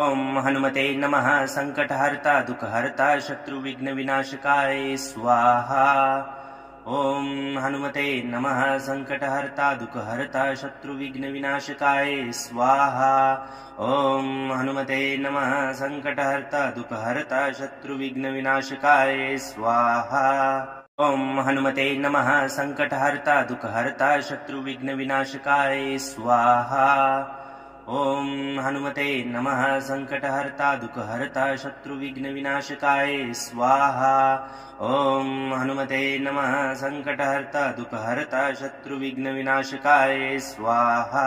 ॐ हनुमते नमः सङ्कटहर्ता दुःखहर्ता शत्रुविघ्नविनाशकाय स्वाहा ॐ हनुमते नमः सङ्कटहर्ता दुःखहर्ता शत्रुविघ्नविनाशकाय स्वाहा ॐ हनुमते नमः सङ्कटहर्ता दुःखहर्ता शत्रुविघ्नविनाशकाय स्वाहा ॐ हनुमते नमः सङ्कटहर्ता दुःखहर्ता शत्रुविघ्नविनाशकाय स्वाहा ॐ हनुमते नमः सङ्कटहर्ता दुःखहर्ता शत्रुविघ्नविनाशकाय स्वाहा ॐ हनुमते नमः सङ्कटहर्ता दुःखहर्ता शत्रुविघ्नविनाशकाय स्वाहा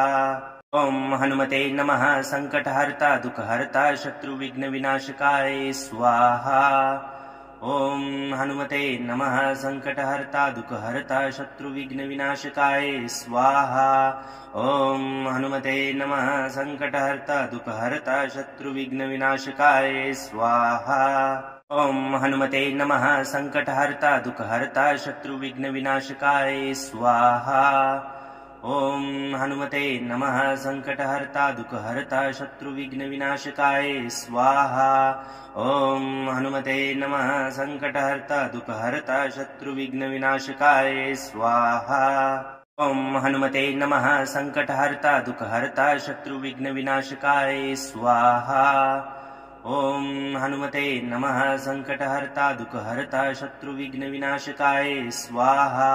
ॐ हनुमते नमः सङ्कटहर्ता दुःखहर्ता शत्रुविघ्नविनाशकाय स्वाहा ॐ हनुमते नमः सङ्कटहर्ता दुःखहर्ता शत्रुविघ्नविनाशकाय स्वाहा ॐ हनुमते नमः सङ्कटहर्ता दुःखहर्ता शत्रुविघ्नविनाशकाय स्वाहा ॐ हनुमते नमः सङ्कटहर्ता दुःखहर्ता शत्रुविघ्नविनाशकाय स्वाहा ॐ हनुमते नमः सङ्कटहर्ता दुःखहर्ता शत्रुविघ्नविनाशकाय स्वाहा ॐ हनुमते नमः सङ्कटहर्ता दुःखहर्ता शत्रुविघ्नविनाशकाय स्वाहा ॐ हनुमते नमः सङ्कटहर्ता दुःखहर्ता शत्रुविघ्नविनाशकाय स्वाहा ॐ हनुमते नमः सङ्कटहर्ता दुःखहर्ता शत्रुविघ्नविनाशकाय स्वाहा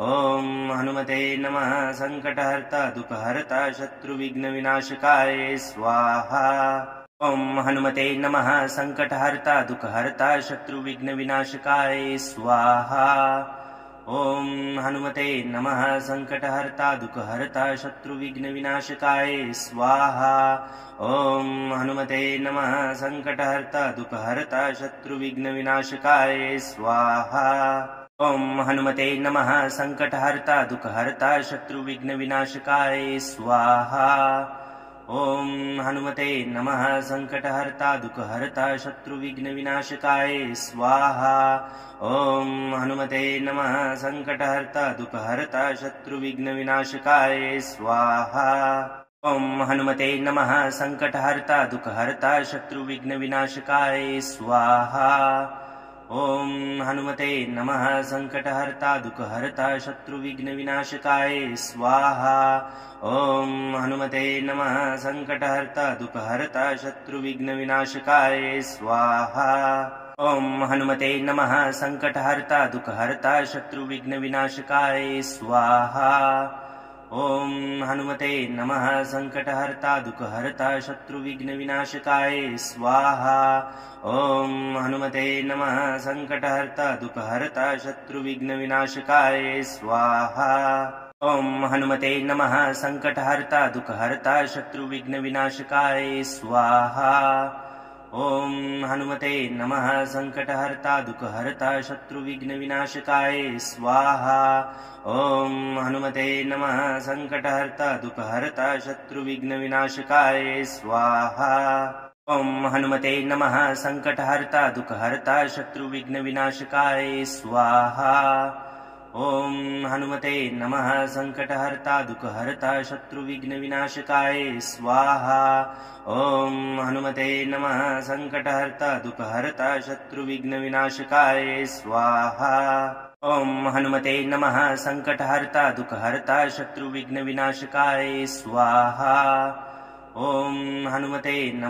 ॐ हनुमते नमः सङ्कटहर्ता दुःखहर्ता शत्रुविघ्नविनाशकाय स्वाहा ॐ हनुमते नमः सङ्कटहर्ता दुःखहर्ता शत्रुविघ्नविनाशकाय स्वाहा ॐ हनुमते नमः सङ्कटहर्ता दुःखहर्ता शत्रुविघ्नविनाशकाय स्वाहा ॐ हनुमते नमः सङ्कटहर्ता दुःखहर्ता शत्रुविघ्नविनाशकाय स्वाहा ॐ हनुमते नमः सङ्कटहर्ता दुःखहर्ता शत्रुविघ्नविनाशकाय स्वाहा ॐ हनुमते नमः सङ्कटहर्ता दुःखहर्ता शत्रुविघ्नविनाशकाय स्वाहा ॐ हनुमते नमः सङ्कटहर्ता दुःखहर्ता शत्रुविघ्नविनाशकाय स्वाहा ॐ हनुमते नमः सङ्कटहर्ता दुःखहर्ता शत्रुविघ्नविनाशकाय स्वाहा ॐ हनुमते नमः सङ्कटहर्ता दुःखहर्ता शत्रुविघ्नविनाशकाय स्वाहा ॐ हनुमते नमः सङ्कटहर्ता दुःखहर्ता शत्रुविघ्नविनाशकाय स्वाहा ॐ हनुमते नमः सङ्कटहर्ता दुःखहर्ता शत्रुविघ्नविनाशकाय स्वाहा ॐ हनुमते नमः सङ्कटहर्ता दुःखहर्ता शत्रुविघ्नविनाशकाय स्वाहा ॐ हनुमते नमः सङ्कटहर्ता दुःखहर्ता शत्रुविघ्नविनाशकाय स्वाहा ॐ हनुमते नमः सङ्कटहर्ता दुःखहर्ता शत्रुविघ्नविनाशकाय स्वाहा ॐ हनुमते नमः सङ्कटहर्ता दुःखहर्ता शत्रुविघ्नविनाशकाय स्वाहा ॐ हनुमते नमः सङ्कटहर्ता दुःखहर्ता शत्रुविघ्नविनाशकाय स्वाहा ॐ हनुमते नमः सङ्कटहर्ता दुःखहर्ता शत्रुविघ्नविनाशकाय स्वाहा ॐ हनुमते नमः सङ्कटहर्ता दुःखहर्ता शत्रुविघ्नविनाशकाय स्वाहा ॐ हनुमते नमः सङ्कटहर्ता दुःखहर्ता शत्रुविघ्नविनाशकाय स्वाहा ॐ हनुमते नमः सङ्कटहर्ता दुःखहर्ता शत्रुविघ्नविनाशकाय स्वाहा ॐ हनुमते नमः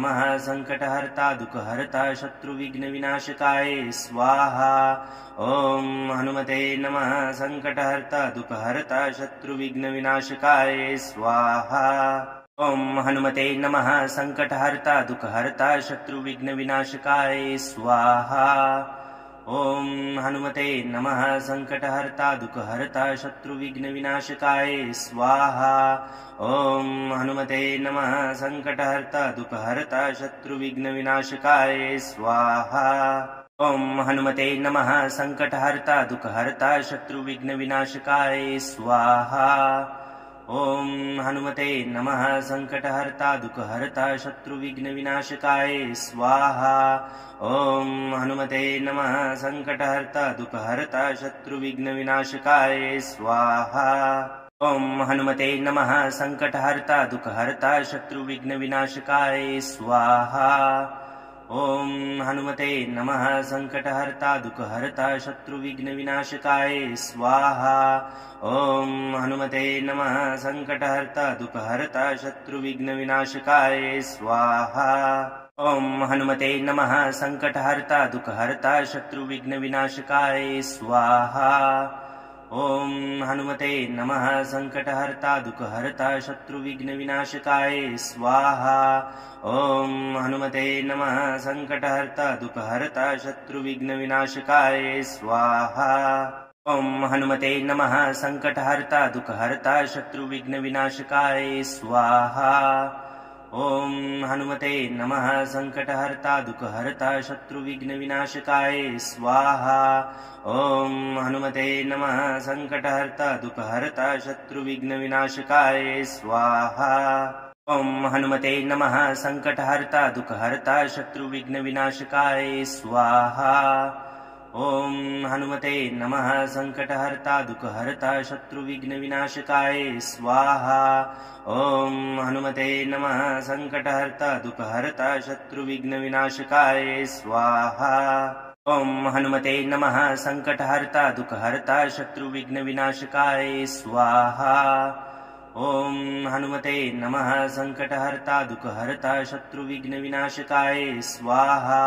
सङ्कटहर्ता दुःखहर्ता शत्रुविघ्नविनाशकाय स्वाहा ॐ हनुमते नमः सङ्कटहर्ता दुःखहर्ता शत्रुविघ्नविनाशकाय स्वाहा ॐ हनुमते नमः सङ्कटहर्ता दुःखहर्ता शत्रुविघ्नविनाशकाय स्वाहा ॐ हनुमते नमः सङ्कटहर्ता दुःखहर्ता शत्रुविघ्नविनाशकाय स्वाहा ॐ हनुमते नमः सङ्कटहर्ता दुःखहर्ता शत्रुविघ्नविनाशकाय स्वाहा ॐ हनुमते नमः सङ्कटहर्ता दुःखहर्ता शत्रुविघ्नविनाशकाय स्वाहा ॐ हनुमते नमः सङ्कटहर्ता दुःखहर्ता शत्रुविघ्नविनाशकाय स्वाहा ॐ हनुमते नमः सङ्कटहर्ता दुःखहर्ता शत्रुविघ्नविनाशकाय स्वाहा ॐ हनुमते नमः सङ्कटहर्ता दुःखहर्ता शत्रुविघ्नविनाशकाय स्वाहा ॐ हनुमते नमः सङ्कटहर्ता दुःखहर्ता शत्रुविघ्नविनाशकाय स्वाहा ॐ हनुमते नमः सङ्कटहर्ता दुःखहर्ता शत्रुविघ्नविनाशकाय स्वाहा ॐ हनुमते नमः सङ्कटहर्ता दुःखहर्ता शत्रुविघ्नविनाशकाय स्वाहा ॐ हनुमते नमः सङ्कटहर्ता दुःखहर्ता शत्रुविघ्नविनाशकाय स्वाहा ॐ हनुमते नमः सङ्कटहर्ता दुःखहर्ता शत्रुविघ्नविनाशकाय स्वाहा ॐ हनुमते नमः सङ्कटहर्ता दुःखहर्ता शत्रुविघ्नविनाशकाय स्वाहा ॐ हनुमते नमः सङ्कटहर्ता दुःखहर्ता शत्रुविघ्नविनाशकाय स्वाहा ॐ हनुमते नमः सङ्कटहर्ता दुःखहर्ता शत्रुविघ्नविनाशकाय स्वाहा ॐ हनुमते नमः सङ्कटहर्ता दुःखहर्ता शत्रुविघ्नविनाशकाय स्वाहा ॐ हनुमते नमः सङ्कटहर्ता दुःखहर्ता शत्रुविघ्नविनाशकाय स्वाहा ॐ हनुमते नमः सङ्कटहर्ता दुःखहर्ता शत्रुविघ्नविनाशकाय स्वाहा ॐ हनुमते नमः सङ्कटहर्ता दुःखहर्ता शत्रुविघ्नविनाशकाय स्वाहा ॐ हनुमते नमः सङ्कटहर्ता दुःखहर्ता शत्रुविघ्नविनाशकाय स्वाहा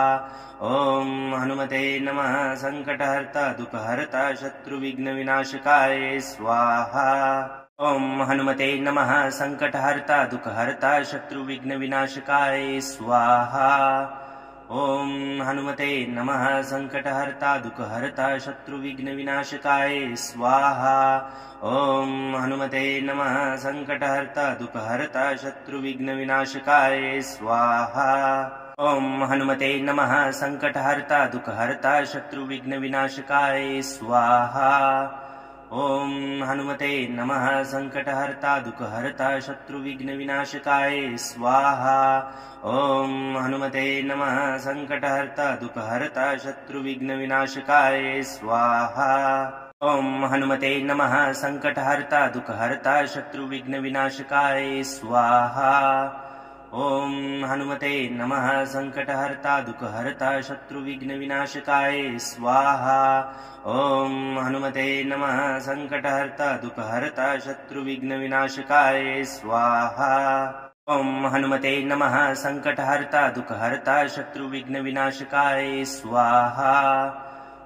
ॐ हनुमते नमः सङ्कटहर्ता दुःखहर्ता शत्रुविघ्नविनाशकाय स्वाहा ॐ हनुमते नमः सङ्कटहर्ता दुःखहर्ता शत्रुविघ्नविनाशकाय स्वाहा ॐ हनुमते नमः सङ्कटहर्ता दुःखहर्ता शत्रुविघ्नविनाशकाय स्वाहा ॐ हनुमते नमः सङ्कटहर्ता दुःखहर्ता शत्रुविघ्नविनाशकाय स्वाहा ॐ हनुमते नमः सङ्कटहर्ता दुःखहर्ता शत्रुविघ्नविनाशकाय स्वाहा ॐ हनुमते नमः सङ्कटहर्ता दुःखहर्ता शत्रुविघ्नविनाशकाय स्वाहा ॐ हनुमते नमः सङ्कटहर्ता दुःखहर्ता शत्रुविघ्नविनाशकाय स्वाहा ॐ हनुमते नमः सङ्कटहर्ता दुःखहर्ता शत्रुविघ्नविनाशकाय स्वाहा ॐ हनुमते नमः सङ्कटहर्ता दुःखहर्ता शत्रुविघ्नविनाशकाय स्वाहा ॐ हनुमते नमः सङ्कटहर्ता दुःखहर्ता शत्रुविघ्नविनाशकाय स्वाहा ॐ हनुमते नमः सङ्कटहर्ता दुःखहर्ता शत्रुविघ्नविनाशकाय स्वाहा ॐ हनुमते नमः सङ्कटहर्ता दुःखहर्ता शत्रुविघ्नविनाशकाय स्वाहा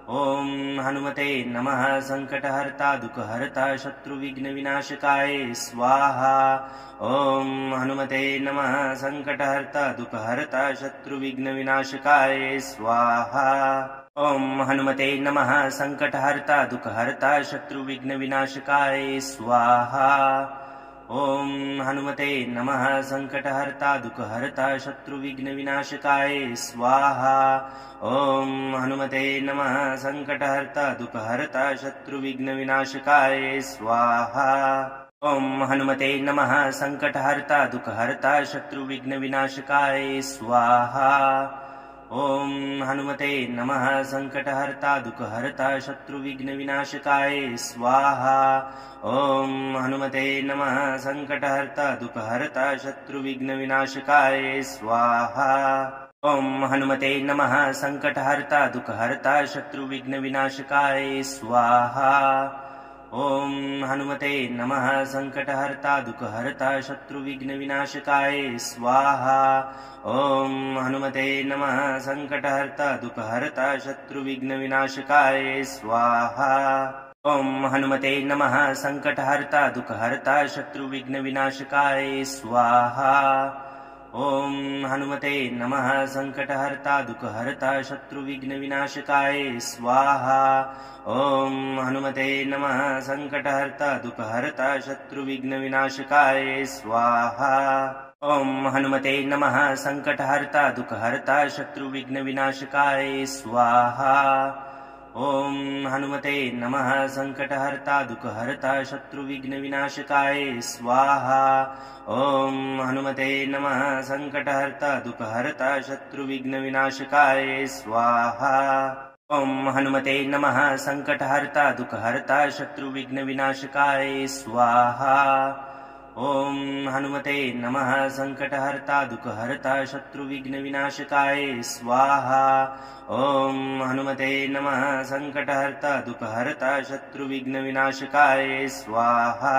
ॐ हनुमते नमः सङ्कटहर्ता दुःखहर्ता शत्रुविघ्नविनाशकाय स्वाहा ॐ हनुमते नमः सङ्कटहर्ता दुःखहर्ता शत्रुविघ्नविनाशकाय स्वाहा ॐ हनुमते नमः सङ्कटहर्ता दुःखहर्ता शत्रुविघ्नविनाशकाय स्वाहा ॐ हनुमते नमः सङ्कटहर्ता दुःखहर्ता शत्रुविघ्नविनाशकाय स्वाहा ॐ हनुमते नमः सङ्कटहर्ता दुःखहर्ता शत्रुविघ्नविनाशकाय स्वाहा ॐ हनुमते नमः सङ्कटहर्ता दुःखहर्ता शत्रुविघ्नविनाशकाय स्वाहा ॐ हनुमते नमः सङ्कटहर्ता दुःखहर्ता शत्रुविघ्नविनाशकाय स्वाहा ॐ हनुमते नमः सङ्कटहर्ता दुःखहर्ता शत्रुविघ्नविनाशकाय स्वाहा ॐ हनुमते नमः सङ्कटहर्ता दुःखहर्ता शत्रुविघ्नविनाशकाय स्वाहा ॐ हनुमते नमः सङ्कटहर्ता दुःखहर्ता शत्रुविघ्नविनाशकाय स्वाहा ॐ हनुमते नमः सङ्कटहर्ता दुःखहर्ता शत्रुविघ्नविनाशकाय स्वाहा ॐ हनुमते नमः सङ्कटहर्ता दुःखहर्ता शत्रुविघ्नविनाशकाय स्वाहा ॐ हनुमते नमः सङ्कटहर्ता दुःखहर्ता शत्रुविघ्नविनाशकाय स्वाहा ॐ हनुमते नमः सङ्कटहर्ता दुःखहर्ता शत्रुविघ्नविनाशकाय स्वाहा ॐ हनुमते नमः सङ्कटहर्ता दुःखहर्ता शत्रुविघ्नविनाशकाय स्वाहा ॐ हनुमते नमः सङ्कटहर्ता दुःखहर्ता शत्रुविघ्नविनाशकाय स्वाहा ॐ हनुमते नमः सङ्कटहर्ता दुःखहर्ता शत्रुविघ्नविनाशकाय स्वाहा ॐ हनुमते नमः सङ्कटहर्ता दुःखहर्ता शत्रुविघ्नविनाशकाय स्वाहा ॐ हनुमते नमः सङ्कटहर्ता दुःखहर्ता शत्रुविघ्नविनाशकाय स्वाहा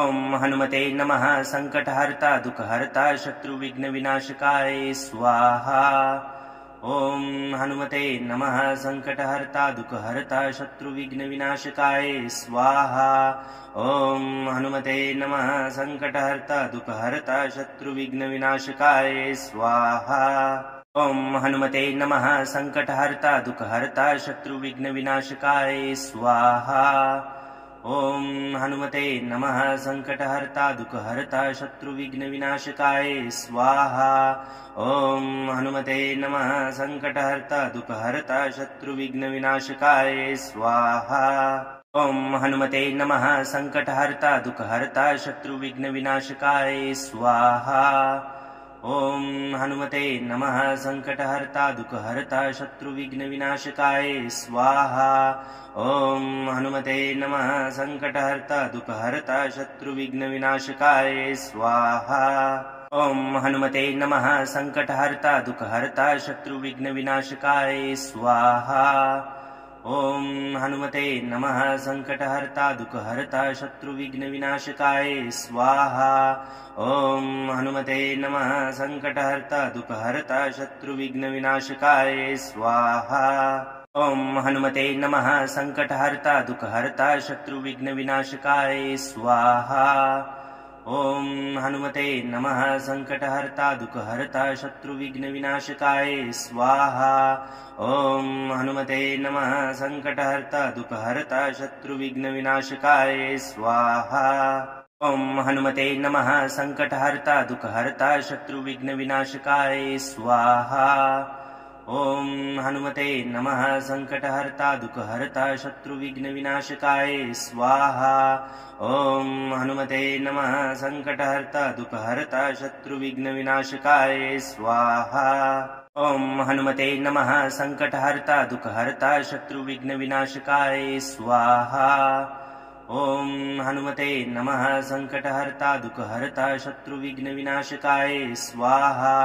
ॐ हनुमते नमः सङ्कटहर्ता दुःखहर्ता शत्रुविघ्नविनाशकाय स्वाहा ॐ हनुमते नमः सङ्कटहर्ता दुःखहर्ता शत्रुविघ्नविनाशकाय स्वाहा ॐ हनुमते नमः सङ्कटहर्ता दुःखहर्ता शत्रुविघ्नविनाशकाय स्वाहा ॐ हनुमते नमः सङ्कटहर्ता दुःखहर्ता शत्रुविघ्नविनाशकाय स्वाहा ॐ हनुमते नमः सङ्कटहर्ता दुःखहर्ता शत्रुविघ्नविनाशकाय स्वाहा ॐ हनुमते नमः सङ्कटहर्ता दुःखहर्ता शत्रुविघ्नविनाशकाय स्वाहा ॐ हनुमते नमः सङ्कटहर्ता दुःखहर्ता शत्रुविघ्नविनाशकाय स्वाहा ॐ हनुमते नमः सङ्कटहर्ता दुःखहर्ता शत्रुविघ्नविनाशकाय स्वाहा। ॐ हनुमते नमः सङ्कटहर्ता दुःखहर्ता शत्रुविघ्नविनाशकाय स्वाहा। ॐ हनुमते नमः सङ्कटहर्ता दुःखहर्ता शत्रुविघ्नविनाशकाय स्वाहा। ॐ हनुमते नमः सङ्कटहर्ता दुःखहर्ता शत्रुविघ्नविनाशकाय स्वाहा। ॐ हनुमते नमः सङ्कटहर्ता दुःखहर्ता शत्रुविघ्नविनाशकाय स्वाहा। ॐ हनुमते नमः सङ्कटहर्ता दुःखहर्ता शत्रुविघ्नविनाशकाय स्वाहा। ॐ हनुमते नमः सङ्कटहर्ता दुःखहर्ता शत्रुविघ्नविनाशकाय स्वाहा। ॐ हनुमते नमः सङ्कटहर्ता दुःखहर्ता शत्रुविघ्नविनाशकाय स्वाहा। ॐ हनुमते नमः सङ्कटहर्ता दुःखहर्ता शत्रुविघ्नविनाशकाय स्वाहा। ॐ हनुमते नमः सङ्कटहर्ता दुःखहर्ता शत्रुविघ्नविनाशकाय स्वाहा। ॐ हनुमते नमः सङ्कटहर्ता दुःखहर्ता शत्रुविघ्नविनाशकाय स्वाहा। ॐ हनुमते नमः सङ्कटहर्ता दुःखहर्ता शत्रुविघ्नविनाशकाय स्वाहा। ॐ हनुमते नमः सङ्कटहर्ता दुःखहर्ता शत्रुविघ्नविनाशकाय स्वाहा।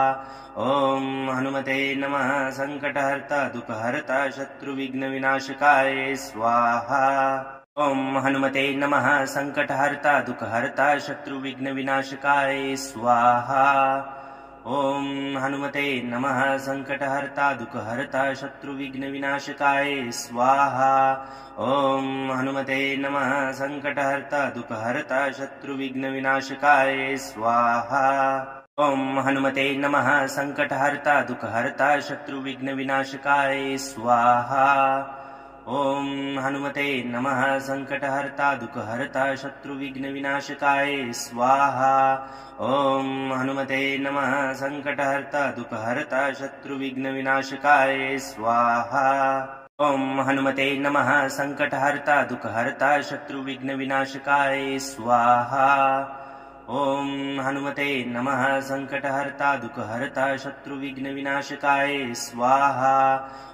ॐ हनुमते नमः सङ्कटहर्ता दुःखहर्ता शत्रुविघ्नविनाशकाय स्वाहा। ॐ हनुमते नमः सङ्कटहर्ता दुःखहर्ता शत्रुविघ्नविनाशकाय स्वाहा। ॐ हनुमते नमः सङ्कटहर्ता दुःखहर्ता शत्रुविघ्नविनाशकाय स्वाहा। ॐ हनुमते नमः सङ्कटहर्ता दुःखहर्ता शत्रुविघ्नविनाशकाय स्वाहा। ॐ हनुमते नमः सङ्कटहर्ता दुःखहर्ता शत्रुविघ्नविनाशकाय स्वाहा। ॐ हनुमते नमः सङ्कटहर्ता दुःखहर्ता शत्रुविघ्नविनाशकाय स्वाहा। ॐ हनुमते नमः सङ्कटहर्ता दुःखहर्ता शत्रुविघ्नविनाशकाय स्वाहा। ॐ हनुमते नमः सङ्कटहर्ता दुःखहर्ता शत्रुविघ्नविनाशकाय स्वाहा। ॐ हनुमते नमः सङ्कटहर्ता दुःखहर्ता शत्रुविघ्नविनाशकाय स्वाहा। ॐ हनुमते नमः सङ्कटहर्ता दुःखहर्ता शत्रुविघ्नविनाशकाय स्वाहा।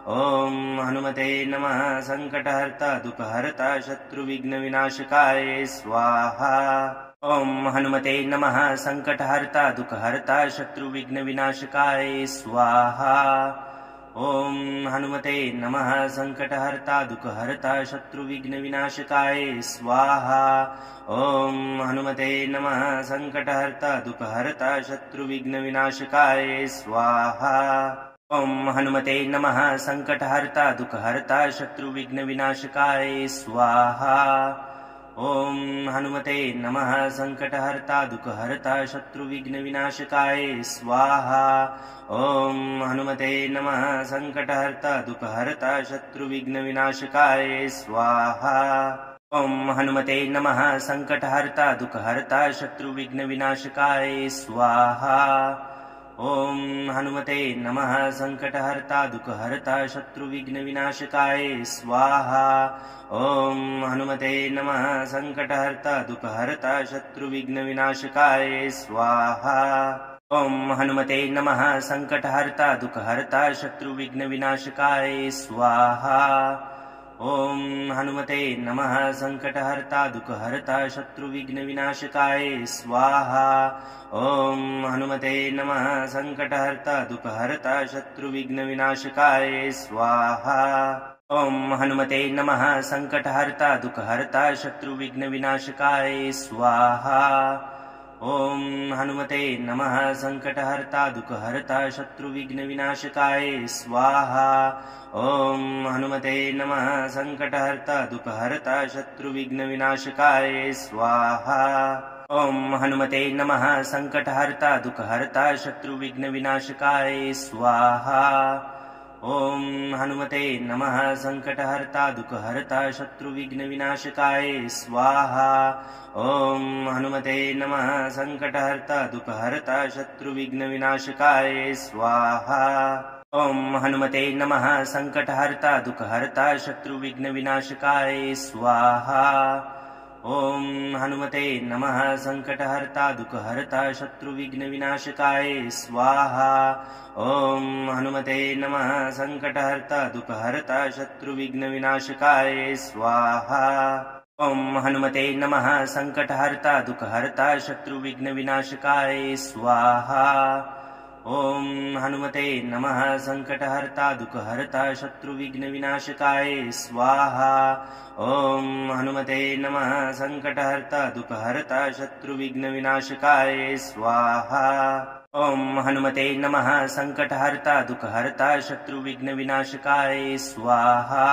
ॐ हनुमते नमः सङ्कटहर्ता दुःखहर्ता शत्रुविघ्नविनाशकाय स्वाहा। ॐ हनुमते नमः सङ्कटहर्ता दुःखहर्ता शत्रुविघ्नविनाशकाय स्वाहा। ॐ हनुमते नमः सङ्कटहर्ता दुःखहर्ता शत्रुविघ्नविनाशकाय स्वाहा। ॐ हनुमते नमः सङ्कटहर्ता दुःखहर्ता शत्रुविघ्नविनाशकाय स्वाहा। ॐ हनुमते नमः सङ्कटहर्ता दुःखहर्ता शत्रुविघ्नविनाशकाय स्वाहा। ॐ हनुमते नमः सङ्कटहर्ता दुःखहर्ता शत्रुविघ्नविनाशकाय स्वाहा। ॐ हनुमते नमः सङ्कटहर्ता दुःखहर्ता शत्रुविघ्नविनाशकाय स्वाहा। ॐ हनुमते नमः सङ्कटहर्ता दुःखहर्ता शत्रुविघ्नविनाशकाय स्वाहा। ॐ हनुमते नमः सङ्कटहर्ता दुःखहर्ता शत्रुविघ्नविनाशकाय स्वाहा। ॐ हनुमते नमः सङ्कटहर्ता दुःखहर्ता शत्रुविघ्नविनाशकाय स्वाहा। ॐ हनुमते नमः सङ्कटहर्ता दुःखहर्ता शत्रुविघ्नविनाशकाय स्वाहा। ॐ हनुमते नमः सङ्कटहर्ता दुःखहर्ता शत्रुविघ्नविनाशकाय स्वाहा। ॐ हनुमते नमः सङ्कटहर्ता दुःखहर्ता शत्रुविघ्नविनाशकाय स्वाहा। ॐ हनुमते नमः सङ्कटहर्ता दुःखहर्ता शत्रुविघ्नविनाशकाय स्वाहा। ॐ हनुमते नमः सङ्कटहर्ता दुःखहर्ता शत्रुविघ्नविनाशकाय स्वाहा। ॐ हनुमते नमः सङ्कटहर्ता दुःखहर्ता शत्रुविघ्नविनाशकाय स्वाहा। ॐ हनुमते नमः सङ्कटहर्ता दुःखहर्ता शत्रुविघ्नविनाशकाय स्वाहा। ॐ हनुमते नमः सङ्कटहर्ता दुःखहर्ता शत्रुविघ्नविनाशकाय स्वाहा। ॐ हनुमते नमः सङ्कटहर्ता दुःखहर्ता शत्रुविघ्नविनाशकाय स्वाहा। ॐ हनुमते नमः सङ्कटहर्ता दुःखहर्ता शत्रुविघ्नविनाशकाय स्वाहा ॐ हनुमते नमः सङ्कटहर्ता दुःखहर्ता शत्रुविघ्नविनाशकाय स्वाहा ॐ हनुमते नमः सङ्कटहर्ता दुःखहर्ता शत्रुविघ्नविनाशकाय स्वाहा ॐ हनुमते नमः सङ्कटहर्ता दुःखहर्ता शत्रुविघ्नविनाशकाय स्वाहा ॐ हनुमते नमः सङ्कटहर्ता दुःखहर्ता शत्रुविघ्नविनाशकाय स्वाहा ॐ हनुमते नमः सङ्कटहर्ता दुःखहर्ता शत्रुविघ्नविनाशकाय स्वाहा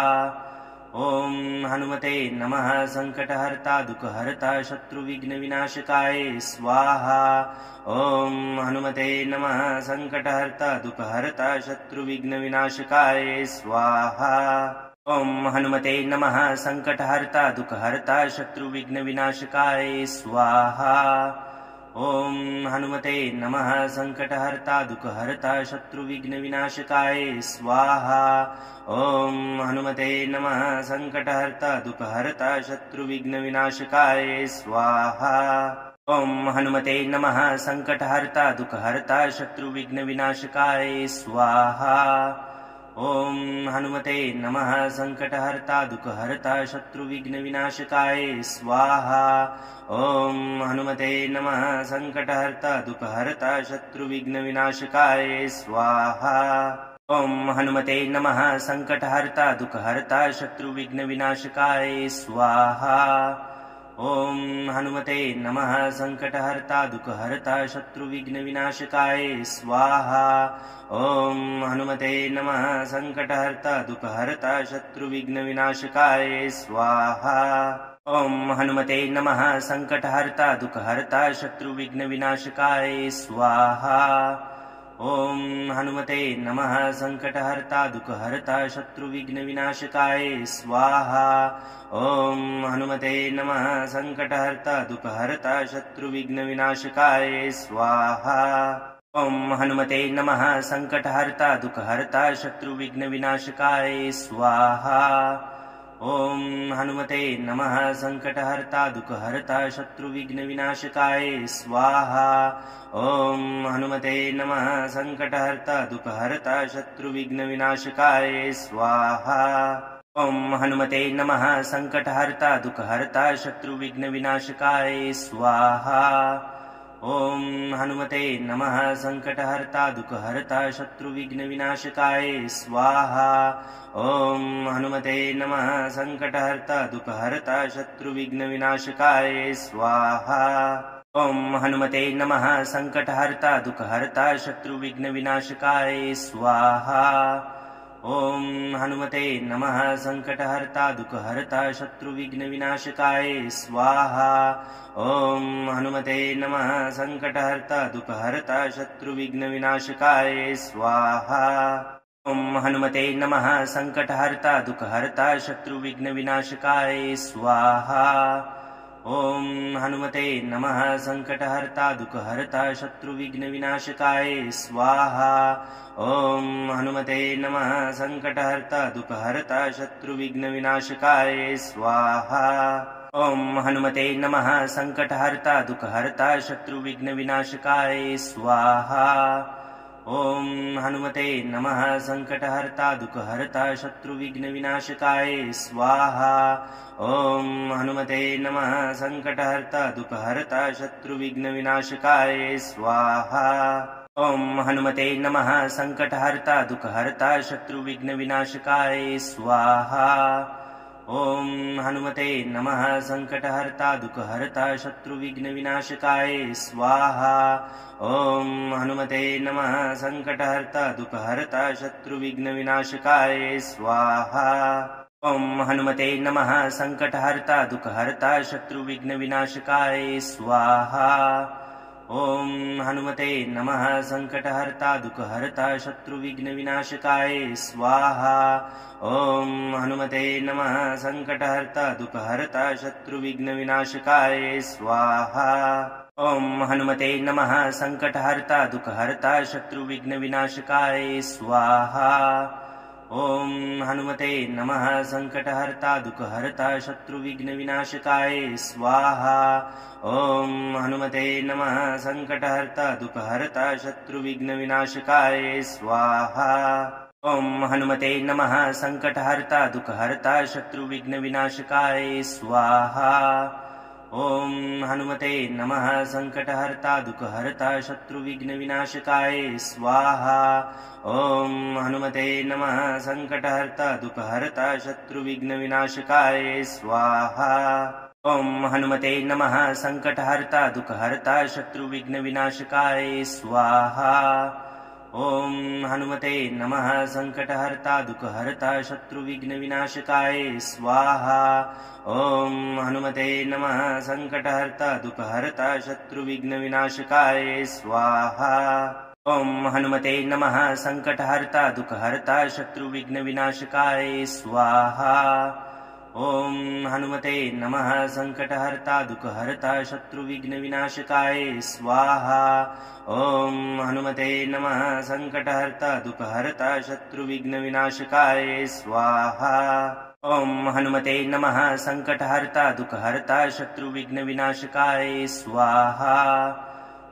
ॐ हनुमते नमः सङ्कटहर्ता दुःखहर्ता शत्रुविघ्नविनाशकाय स्वाहा ॐ हनुमते नमः सङ्कटहर्ता दुःखहर्ता शत्रुविघ्नविनाशकाय स्वाहा ॐ हनुमते नमः सङ्कटहर्ता दुःखहर्ता शत्रुविघ्नविनाशकाय स्वाहा ॐ हनुमते नमः सङ्कटहर्ता दुःखहर्ता शत्रुविघ्नविनाशकाय स्वाहा ॐ हनुमते नमः सङ्कटहर्ता दुःखहर्ता शत्रुविघ्नविनाशकाय स्वाहा ॐ हनुमते नमः सङ्कटहर्ता दुःखहर्ता शत्रुविघ्नविनाशकाय स्वाहा ॐ हनुमते नमः सङ्कटहर्ता दुःखहर्ता शत्रुविघ्नविनाशकाय स्वाहा ॐ हनुमते नमः सङ्कटहर्ता दुःखहर्ता शत्रुविघ्नविनाशकाय स्वाहा ॐ हनुमते नमः सङ्कटहर्ता दुःखहर्ता शत्रुविघ्नविनाशकाय स्वाहा ॐ हनुमते नमः सङ्कटहर्ता दुःखहर्ता शत्रुविघ्नविनाशकाय स्वाहा ॐ हनुमते नमः सङ्कटहर्ता दुःखहर्ता शत्रुविघ्नविनाशकाय स्वाहा ॐ हनुमते नमः सङ्कटहर्ता दुःखहर्ता शत्रुविघ्नविनाशकाय स्वाहा ॐ हनुमते नमः सङ्कटहर्ता दुःखहर्ता शत्रुविघ्नविनाशकाय स्वाहा ॐ हनुमते नमः सङ्कटहर्ता दुःखहर्ता शत्रुविघ्नविनाशकाय स्वाहा ॐ हनुमते नमः सङ्कटहर्ता दुःखहर्ता शत्रुविघ्नविनाशकाय स्वाहा ॐ हनुमते नमः सङ्कटहर्ता दुःखहर्ता शत्रुविघ्नविनाशकाय स्वाहा ॐ हनुमते नमः सङ्कटहर्ता दुःखहर्ता शत्रुविघ्नविनाशकाय स्वाहा ॐ हनुमते नमः सङ्कटहर्ता दुःखहर्ता शत्रुविघ्नविनाशकाय स्वाहा ॐ हनुमते नमः सङ्कटहर्ता दुःखहर्ता शत्रुविघ्नविनाशकाय स्वाहा ॐ हनुमते नमः सङ्कटहर्ता दुःखहर्ता शत्रुविघ्नविनाशकाय स्वाहा ॐ हनुमते नमः सङ्कटहर्ता दुःखहर्ता शत्रुविघ्नविनाशकाय स्वाहा ॐ हनुमते नमः सङ्कटहर्ता दुःखहर्ता शत्रुविघ्नविनाशकाय स्वाहा ॐ हनुमते नमः सङ्कटहर्ता दुःखहर्ता शत्रुविघ्नविनाशकाय स्वाहा ॐ हनुमते नमः सङ्कटहर्ता दुःखहर्ता शत्रुविघ्नविनाशकाय स्वाहा ॐ हनुमते नमः सङ्कटहर्ता दुःखहर्ता शत्रुविघ्नविनाशकाय स्वाहा ॐ हनुमते नमः सङ्कटहर्ता दुःखहर्ता शत्रुविघ्नविनाशकाय स्वाहा ॐ हनुमते नमः सङ्कटहर्ता दुःखहर्ता शत्रुविघ्नविनाशकाय स्वाहा ॐ हनुमते नमः सङ्कटहर्ता दुःखहर्ता शत्रुविघ्नविनाशकाय स्वाहा ॐ हनुमते नमः सङ्कटहर्ता दुःखहर्ता शत्रुविघ्नविनाशकाय स्वाहा ॐ हनुमते नमः सङ्कटहर्ता दुःखहर्ता शत्रुविघ्नविनाशकाय स्वाहा ॐ हनुमते नमः सङ्कटहर्ता दुःखहर्ता शत्रुविघ्नविनाशकाय स्वाहा ॐ हनुमते नमः सङ्कटहर्ता दुःखहर्ता शत्रुविघ्नविनाशकाय स्वाहा ॐ हनुमते नमः सङ्कटहर्ता दुःखहर्ता शत्रुविघ्नविनाशकाय स्वाहा ॐ हनुमते नमः सङ्कटहर्ता दुःखहर्ता शत्रुविघ्नविनाशकाय स्वाहा ॐ हनुमते नमः सङ्कटहर्ता दुःखहर्ता शत्रुविघ्नविनाशकाय स्वाहा ॐ हनुमते नमः सङ्कटहर्ता दुःखहर्ता शत्रुविघ्नविनाशकाय स्वाहा ॐ हनुमते नमः सङ्कटहर्ता दुःखहर्ता शत्रुविघ्नविनाशकाय स्वाहा ॐ हनुमते नमः सङ्कटहर्ता दुःखहर्ता शत्रुविघ्नविनाशकाय स्वाहा ॐ हनुमते नमः सङ्कटहर्ता दुःखहर्ता शत्रुविघ्नविनाशकाय स्वाहा ॐ हनुमते नमः सङ्कटहर्ता दुःखहर्ता शत्रुविघ्नविनाशकाय स्वाहा ॐ हनुमते नमः सङ्कटहर्ता दुःखहर्ता शत्रुविघ्नविनाशकाय स्वाहा ॐ हनुमते नमः सङ्कटहर्ता दुःखहर्ता शत्रुविघ्नविनाशकाय स्वाहा ॐ हनुमते नमः सङ्कटहर्ता दुःखहर्ता शत्रुविघ्नविनाशकाय स्वाहा ॐ हनुमते नमः सङ्कटहर्ता दुःखहर्ता शत्रुविघ्नविनाशकाय स्वाहा ॐ हनुमते नमः सङ्कटहर्ता दुःखहर्ता शत्रुविघ्नविनाशकाय स्वाहा ॐ हनुमते नमः सङ्कटहर्ता दुःखहर्ता शत्रुविघ्नविनाशकाय स्वाहा ॐ हनुमते नमः सङ्कटहर्ता दुःखहर्ता शत्रुविघ्नविनाशकाय स्वाहा ॐ हनुमते नमः सङ्कटहर्ता दुःखहर्ता शत्रुविघ्नविनाशकाय स्वाहा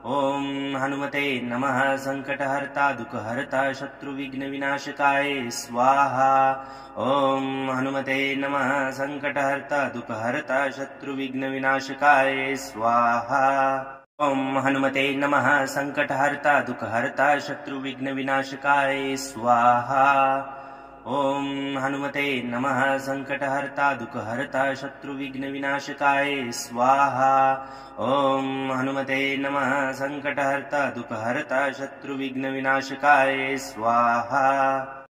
ॐ हनुमते नमः सङ्कटहर्ता दुःखहर्ता शत्रुविघ्नविनाशकाय स्वाहा ॐ हनुमते नमः सङ्कटहर्ता दुःखहर्ता शत्रुविघ्नविनाशकाय स्वाहा ॐ हनुमते नमः सङ्कटहर्ता दुःखहर्ता शत्रुविघ्नविनाशकाय स्वाहा ॐ हनुमते नमः सङ्कटहर्ता दुःखहर्ता शत्रुविघ्नविनाशकाय स्वाहा ॐ हनुमते नमः सङ्कटहर्ता दुःखहर्ता शत्रुविघ्नविनाशकाय स्वाहा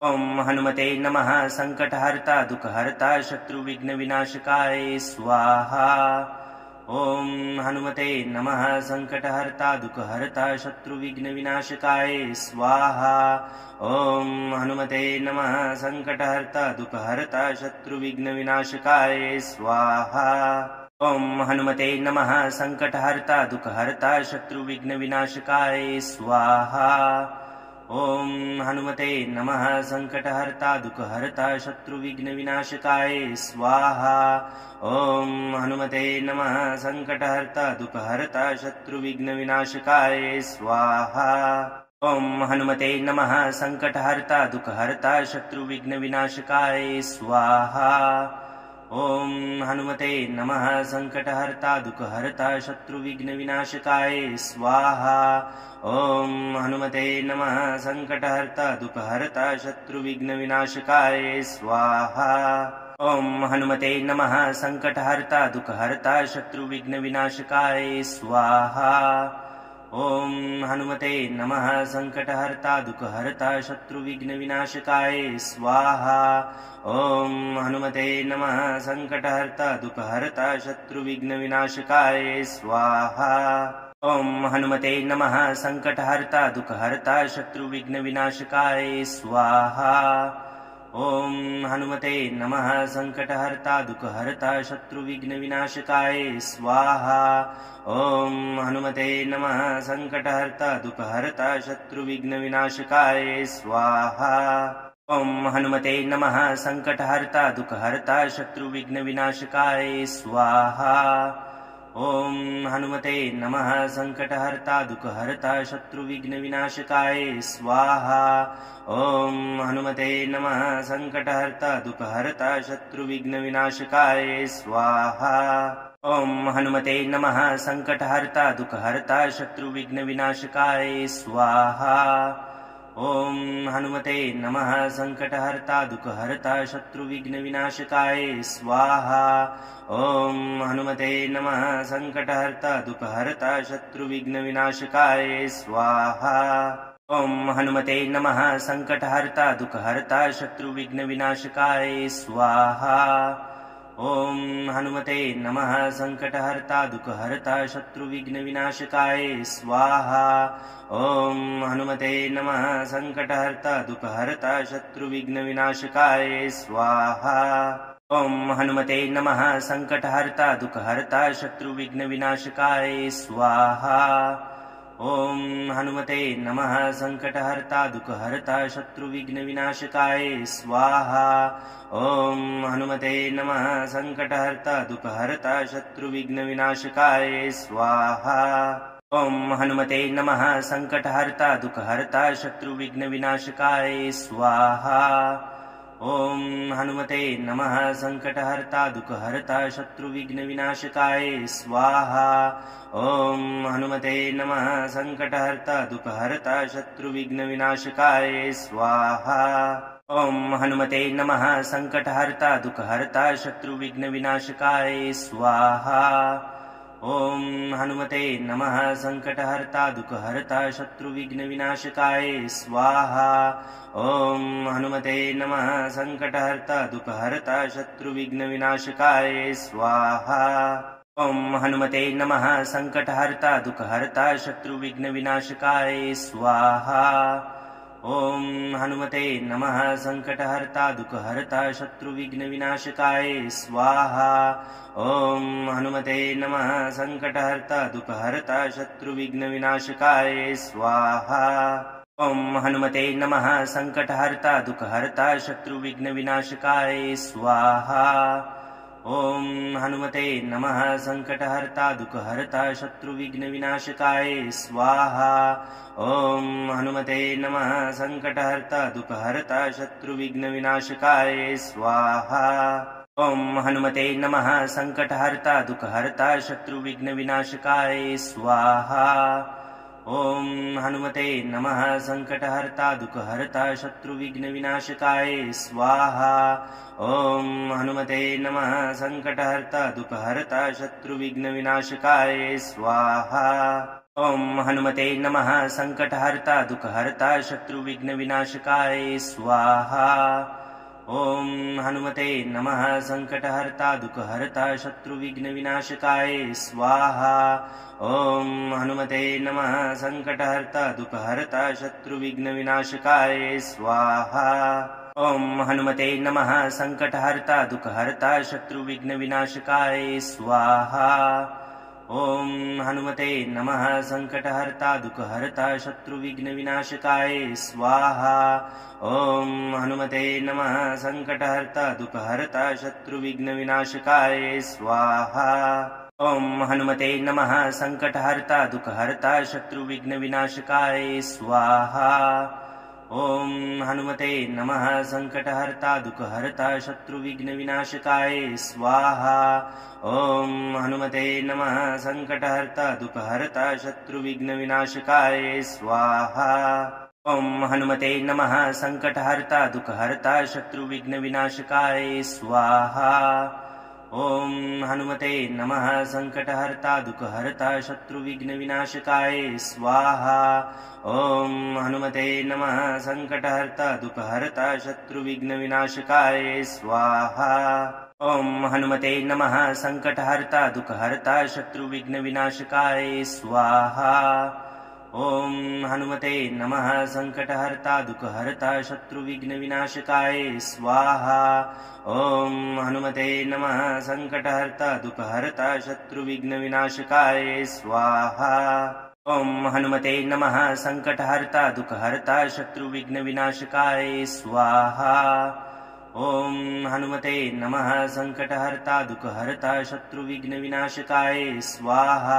ॐ हनुमते नमः सङ्कटहर्ता दुःखहर्ता शत्रुविघ्नविनाशकाय स्वाहा ॐ हनुमते नमः सङ्कटहर्ता दुःखहर्ता शत्रुविघ्नविनाशकाय स्वाहा ॐ हनुमते नमः सङ्कटहर्ता दुःखहर्ता शत्रुविघ्नविनाशकाय स्वाहा ॐ हनुमते नमः सङ्कटहर्ता दुःखहर्ता शत्रुविघ्नविनाशकाय स्वाहा ॐ हनुमते नमः सङ्कटहर्ता दुःखहर्ता शत्रुविघ्नविनाशकाय स्वाहा ॐ हनुमते नमः सङ्कटहर्ता दुःखहर्ता शत्रुविघ्नविनाशकाय स्वाहा ॐ हनुमते नमः सङ्कटहर्ता दुःखहर्ता शत्रुविघ्नविनाशकाय स्वाहा ॐ हनुमते नमः सङ्कटहर्ता दुःखहर्ता शत्रुविघ्नविनाशकाय स्वाहा ॐ हनुमते नमः सङ्कटहर्ता दुःखहर्ता शत्रुविघ्नविनाशकाय स्वाहा ॐ हनुमते नमः सङ्कटहर्ता दुःखहर्ता शत्रुविघ्नविनाशकाय स्वाहा ॐ हनुमते नमः सङ्कटहर्ता दुःखहर्ता शत्रुविघ्नविनाशकाय स्वाहा ॐ हनुमते नमः सङ्कटहर्ता दुःखहर्ता शत्रुविघ्नविनाशकाय स्वाहा ॐ हनुमते नमः सङ्कटहर्ता दुःखहर्ता शत्रुविघ्नविनाशकाय स्वाहा ॐ हनुमते नमः सङ्कटहर्ता दुःखहर्ता शत्रुविघ्नविनाशकाय स्वाहा ॐ हनुमते नमः सङ्कटहर्ता दुःखहर्ता शत्रुविघ्नविनाशकाय स्वाहा ॐ हनुमते नमः सङ्कटहर्ता दुःखहर्ता शत्रुविघ्नविनाशकाय स्वाहा ॐ हनुमते नमः सङ्कटहर्ता दुःखहर्ता शत्रुविघ्नविनाशकाय स्वाहा ॐ हनुमते नमः सङ्कटहर्ता दुःखहर्ता शत्रुविघ्नविनाशकाय स्वाहा ॐ हनुमते नमः सङ्कटहर्ता दुःखहर्ता शत्रुविघ्नविनाशकाय स्वाहा ॐ हनुमते नमः सङ्कटहर्ता दुःखहर्ता शत्रुविघ्नविनाशकाय स्वाहा ॐ हनुमते नमः सङ्कटहर्ता दुःखहर्ता शत्रुविघ्नविनाशकाय स्वाहा ॐ हनुमते नमः सङ्कटहर्ता दुःखहर्ता शत्रुविघ्नविनाशकाय स्वाहा ॐ हनुमते नमः सङ्कटहर्ता दुःखहर्ता शत्रुविघ्नविनाशकाय स्वाहा ॐ हनुमते नमः सङ्कटहर्ता दुःखहर्ता शत्रुविघ्नविनाशकाय स्वाहा ॐ हनुमते नमः सङ्कटहर्ता दुःखहर्ता शत्रुविघ्नविनाशकाय स्वाहा ॐ हनुमते नमः सङ्कटहर्ता दुःखहर्ता शत्रुविघ्नविनाशकाय स्वाहा ॐ हनुमते नमः सङ्कटहर्ता दुःखहर्ता शत्रुविघ्नविनाशकाय स्वाहा ॐ हनुमते नमः सङ्कटहर्ता दुःखहर्ता शत्रुविघ्नविनाशकाय स्वाहा ॐ हनुमते नमः सङ्कटहर्ता दुःखहर्ता शत्रुविघ्नविनाशकाय स्वाहा ॐ हनुमते नमः सङ्कटहर्ता दुःखहर्ता शत्रुविघ्नविनाशकाय स्वाहा ॐ हनुमते नमः सङ्कटहर्ता दुःखहर्ता शत्रुविघ्नविनाशकाय स्वाहा ॐ हनुमते नमः सङ्कटहर्ता दुःखहर्ता शत्रुविघ्नविनाशकाय स्वाहा ॐ हनुमते नमः सङ्कटहर्ता दुःखहर्ता शत्रुविघ्नविनाशकाय स्वाहा ॐ हनुमते नमः सङ्कटहर्ता दुःखहर्ता शत्रुविघ्नविनाशकाय स्वाहा ॐ हनुमते नमः सङ्कटहर्ता दुःखहर्ता शत्रुविघ्नविनाशकाय स्वाहा ॐ हनुमते नमः सङ्कटहर्ता दुःखहर्ता शत्रुविघ्नविनाशकाय स्वाहा ॐ हनुमते नमः सङ्कटहर्ता दुःखहर्ता शत्रुविघ्नविनाशकाय स्वाहा ॐ हनुमते नमः सङ्कटहर्ता दुःखहर्ता शत्रुविघ्नविनाशकाय स्वाहा ॐ हनुमते नमः सङ्कटहर्ता दुःखहर्ता शत्रुविघ्नविनाशकाय स्वाहा ॐ हनुमते नमः सङ्कटहर्ता दुःखहर्ता शत्रुविघ्नविनाशकाय स्वाहा ॐ हनुमते नमः सङ्कटहर्ता दुःखहर्ता शत्रुविघ्नविनाशकाय स्वाहा ॐ हनुमते नमः सङ्कटहर्ता दुःखहर्ता शत्रुविघ्नविनाशकाय स्वाहा ॐ हनुमते नमः सङ्कटहर्ता दुःखहर्ता शत्रुविघ्नविनाशकाय स्वाहा ॐ हनुमते नमः सङ्कटहर्ता दुःखहर्ता शत्रुविघ्नविनाशकाय स्वाहा ॐ हनुमते नमः सङ्कटहर्ता दुःखहर्ता शत्रुविघ्नविनाशकाय स्वाहा ॐ हनुमते नमः सङ्कटहर्ता दुःखहर्ता शत्रुविघ्नविनाशकाय स्वाहा ॐ हनुमते नमः सङ्कटहर्ता दुःखहर्ता शत्रुविघ्नविनाशकाय स्वाहा ॐ हनुमते नमः सङ्कटहर्ता दुःखहर्ता शत्रुविघ्नविनाशकाय स्वाहा ॐ हनुमते नमः सङ्कटहर्ता दुःखहर्ता शत्रुविघ्नविनाशकाय स्वाहा ॐ हनुमते नमः सङ्कटहर्ता दुःखहर्ता शत्रुविघ्नविनाशकाय स्वाहा ॐ हनुमते नमः सङ्कटहर्ता दुःखहर्ता शत्रुविघ्नविनाशकाय स्वाहा ॐ हनुमते नमः सङ्कटहर्ता दुःखहर्ता शत्रुविघ्नविनाशकाय स्वाहा ॐ हनुमते नमः सङ्कटहर्ता दुःखहर्ता शत्रुविघ्नविनाशकाय स्वाहा ॐ हनुमते नमः सङ्कटहर्ता दुःखहर्ता शत्रुविघ्नविनाशकाय स्वाहा ॐ हनुमते नमः सङ्कटहर्ता दुःखहर्ता शत्रुविघ्नविनाशकाय स्वाहा ॐ हनुमते नमः सङ्कटहर्ता दुःखहर्ता शत्रुविघ्नविनाशकाय स्वाहा ॐ हनुमते नमः सङ्कटहर्ता दुःखहर्ता शत्रुविघ्नविनाशकाय स्वाहा ॐ हनुमते नमः सङ्कटहर्ता दुःखहर्ता शत्रुविघ्नविनाशकाय स्वाहा ॐ हनुमते नमः सङ्कटहर्ता दुःखहर्ता शत्रुविघ्नविनाशकाय स्वाहा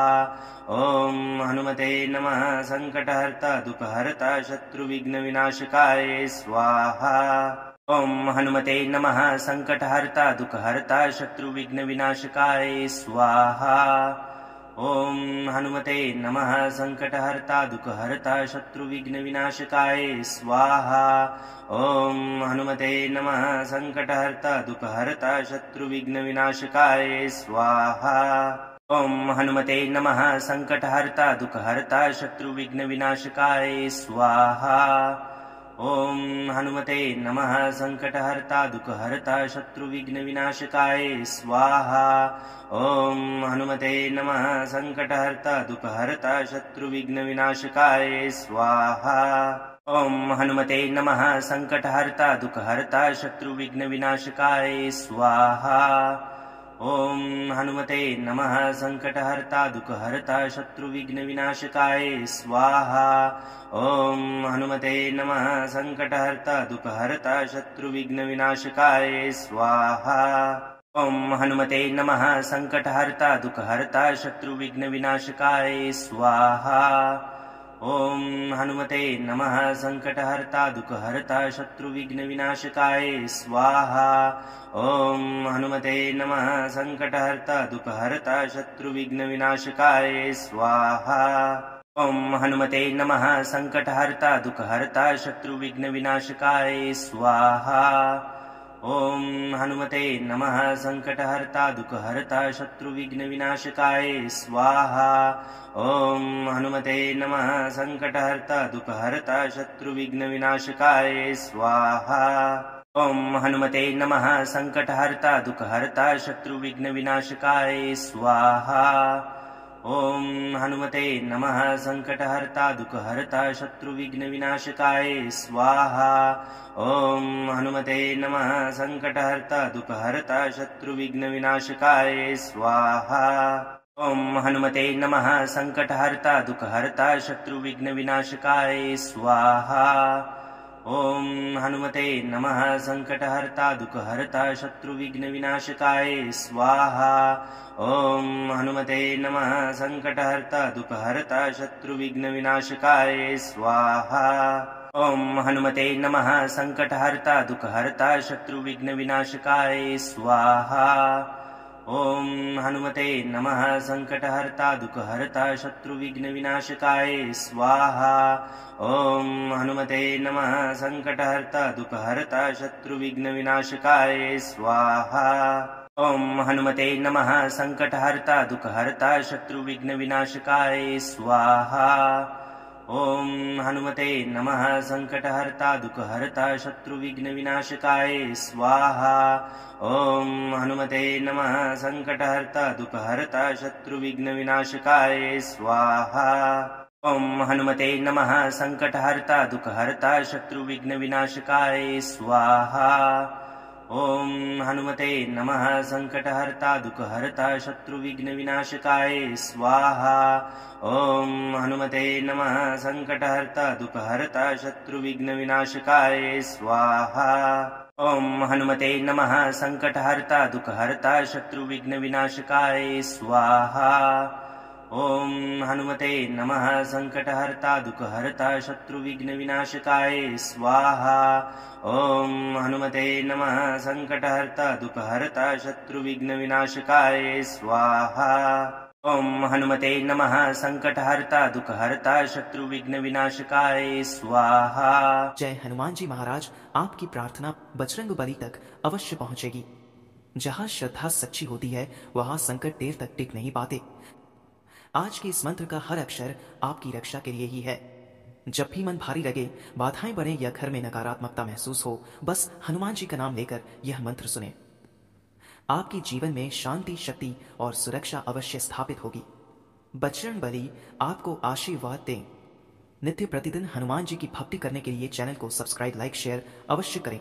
ॐ हनुमते नमः सङ्कटहर्ता दुःखहर्ता शत्रुविघ्नविनाशकाय स्वाहा ॐ हनुमते नमः सङ्कटहर्ता दुःखहर्ता शत्रुविघ्नविनाशकाय स्वाहा ॐ हनुमते नमः सङ्कटहर्ता दुःखहर्ता शत्रुविघ्नविनाशकाय स्वाहा ॐ हनुमते नमः सङ्कटहर्ता दुःखहर्ता शत्रुविघ्नविनाशकाय स्वाहा ॐ हनुमते नमः सङ्कटहर्ता दुःखहर्ता शत्रुविघ्नविनाशकाय स्वाहा ॐ हनुमते नमः सङ्कटहर्ता दुःखहर्ता शत्रुविघ्नविनाशकाय स्वाहा ॐ हनुमते नमः सङ्कटहर्ता दुःखहर्ता शत्रुविघ्नविनाशकाय स्वाहा ॐ हनुमते नमः सङ्कटहर्ता दुःखहर्ता शत्रुविघ्नविनाशकाय स्वाहा ॐ हनुमते नमः सङ्कटहर्ता दुःखहर्ता शत्रुविघ्नविनाशकाय स्वाहा ॐ हनुमते नमः सङ्कटहर्ता दुःखहर्ता शत्रुविघ्नविनाशकाय स्वाहा ॐ हनुमते नमः सङ्कटहर्ता दुःखहर्ता शत्रुविघ्नविनाशकाय स्वाहा ॐ हनुमते नमः सङ्कटहर्ता दुःखहर्ता शत्रुविघ्नविनाशकाय स्वाहा ॐ हनुमते नमः सङ्कटहर्ता दुःखहर्ता शत्रुविघ्नविनाशकाय स्वाहा ॐ हनुमते नमः सङ्कटहर्ता दुःखहर्ता शत्रुविघ्नविनाशकाय स्वाहा ॐ हनुमते नमः सङ्कटहर्ता दुःखहर्ता शत्रुविघ्नविनाशकाय स्वाहा ॐ हनुमते नमः सङ्कटहर्ता दुःखहर्ता शत्रुविघ्नविनाशकाय स्वाहा ॐ हनुमते नमः सङ्कटहर्ता दुःखहर्ता शत्रुविघ्नविनाशकाय स्वाहा ॐ हनुमते नमः सङ्कटहर्ता दुःखहर्ता शत्रुविघ्नविनाशकाय स्वाहा ॐ हनुमते नमः सङ्कटहर्ता दुःखहर्ता शत्रुविघ्नविनाशकाय स्वाहा ॐ हनुमते नमः सङ्कटहर्ता दुःखहर्ता शत्रुविघ्नविनाशकाय स्वाहा ॐ हनुमते नमः सङ्कटहर्ता दुःखहर्ता शत्रुविघ्नविनाशकाय स्वाहा ॐ हनुमते नमः सङ्कटहर्ता दुःखहर्ता शत्रुविघ्नविनाशकाय स्वाहा ॐ हनुमते नमः सङ्कटहर्ता दुःखहर्ता शत्रुविघ्नविनाशकाय स्वाहा ॐ हनुमते नमः सङ्कटहर्ता दुःखहर्ता शत्रुविघ्नविनाशकाय स्वाहा ॐ हनुमते नमः सङ्कटहर्ता दुःखहर्ता शत्रुविघ्नविनाशकाय स्वाहा ॐ हनुमते नमः सङ्कटहर्ता दुःखहर्ता शत्रुविघ्नविनाशकाय स्वाहा ॐ हनुमते नमः सङ्कटहर्ता दुःखहर्ता शत्रुविघ्नविनाशकाय स्वाहा ॐ हनुमते नमः सङ्कटहर्ता दुःखहर्ता शत्रुविघ्नविनाशकाय स्वाहा ॐ हनुमते नमः सङ्कटहर्ता दुःखहर्ता शत्रुविघ्नविनाशकाय स्वाहा ॐ हनुमते नमः सङ्कटहर्ता दुःखहर्ता शत्रुविघ्नविनाशकाय स्वाहा ॐ हनुमते नमः सङ्कटहर्ता दुःखहर्ता शत्रुविघ्नविनाशकाय स्वाहा ॐ हनुमते नमः सङ्कटहर्ता दुःखहर्ता शत्रुविघ्नविनाशकाय स्वाहा ॐ हनुमते नमः सङ्कटहर्ता दुःखहर्ता शत्रुविघ्नविनाशकाय स्वाहा ॐ हनुमते नमः सङ्कटहर्ता दुःखहर्ता शत्रुविघ्नविनाशकाय स्वाहा ॐ हनुमते नमः सङ्कटहर्ता दुःखहर्ता शत्रुविघ्नविनाशकाय स्वाहा। जय हनुमान जी महाराज, आपकी प्रार्थना बजरंग बली तक अवश्य पहुंचेगी। जहां श्रद्धा सच्ची होती है वहां संकट देर तक टिक नहीं पाते। आज के इस मंत्र का हर अक्षर आपकी रक्षा के लिए ही है। जब भी मन भारी लगे, बाधाएं बढ़े या घर में नकारात्मकता महसूस हो, बस हनुमान जी का नाम लेकर यह मंत्र सुने। आपके जीवन में शांति, शक्ति और सुरक्षा अवश्य स्थापित होगी। बजरंग बली आपको आशीर्वाद दें। नित्य प्रतिदिन हनुमान जी की भक्ति करने के लिए चैनल को सब्सक्राइब, लाइक, शेयर अवश्य करें।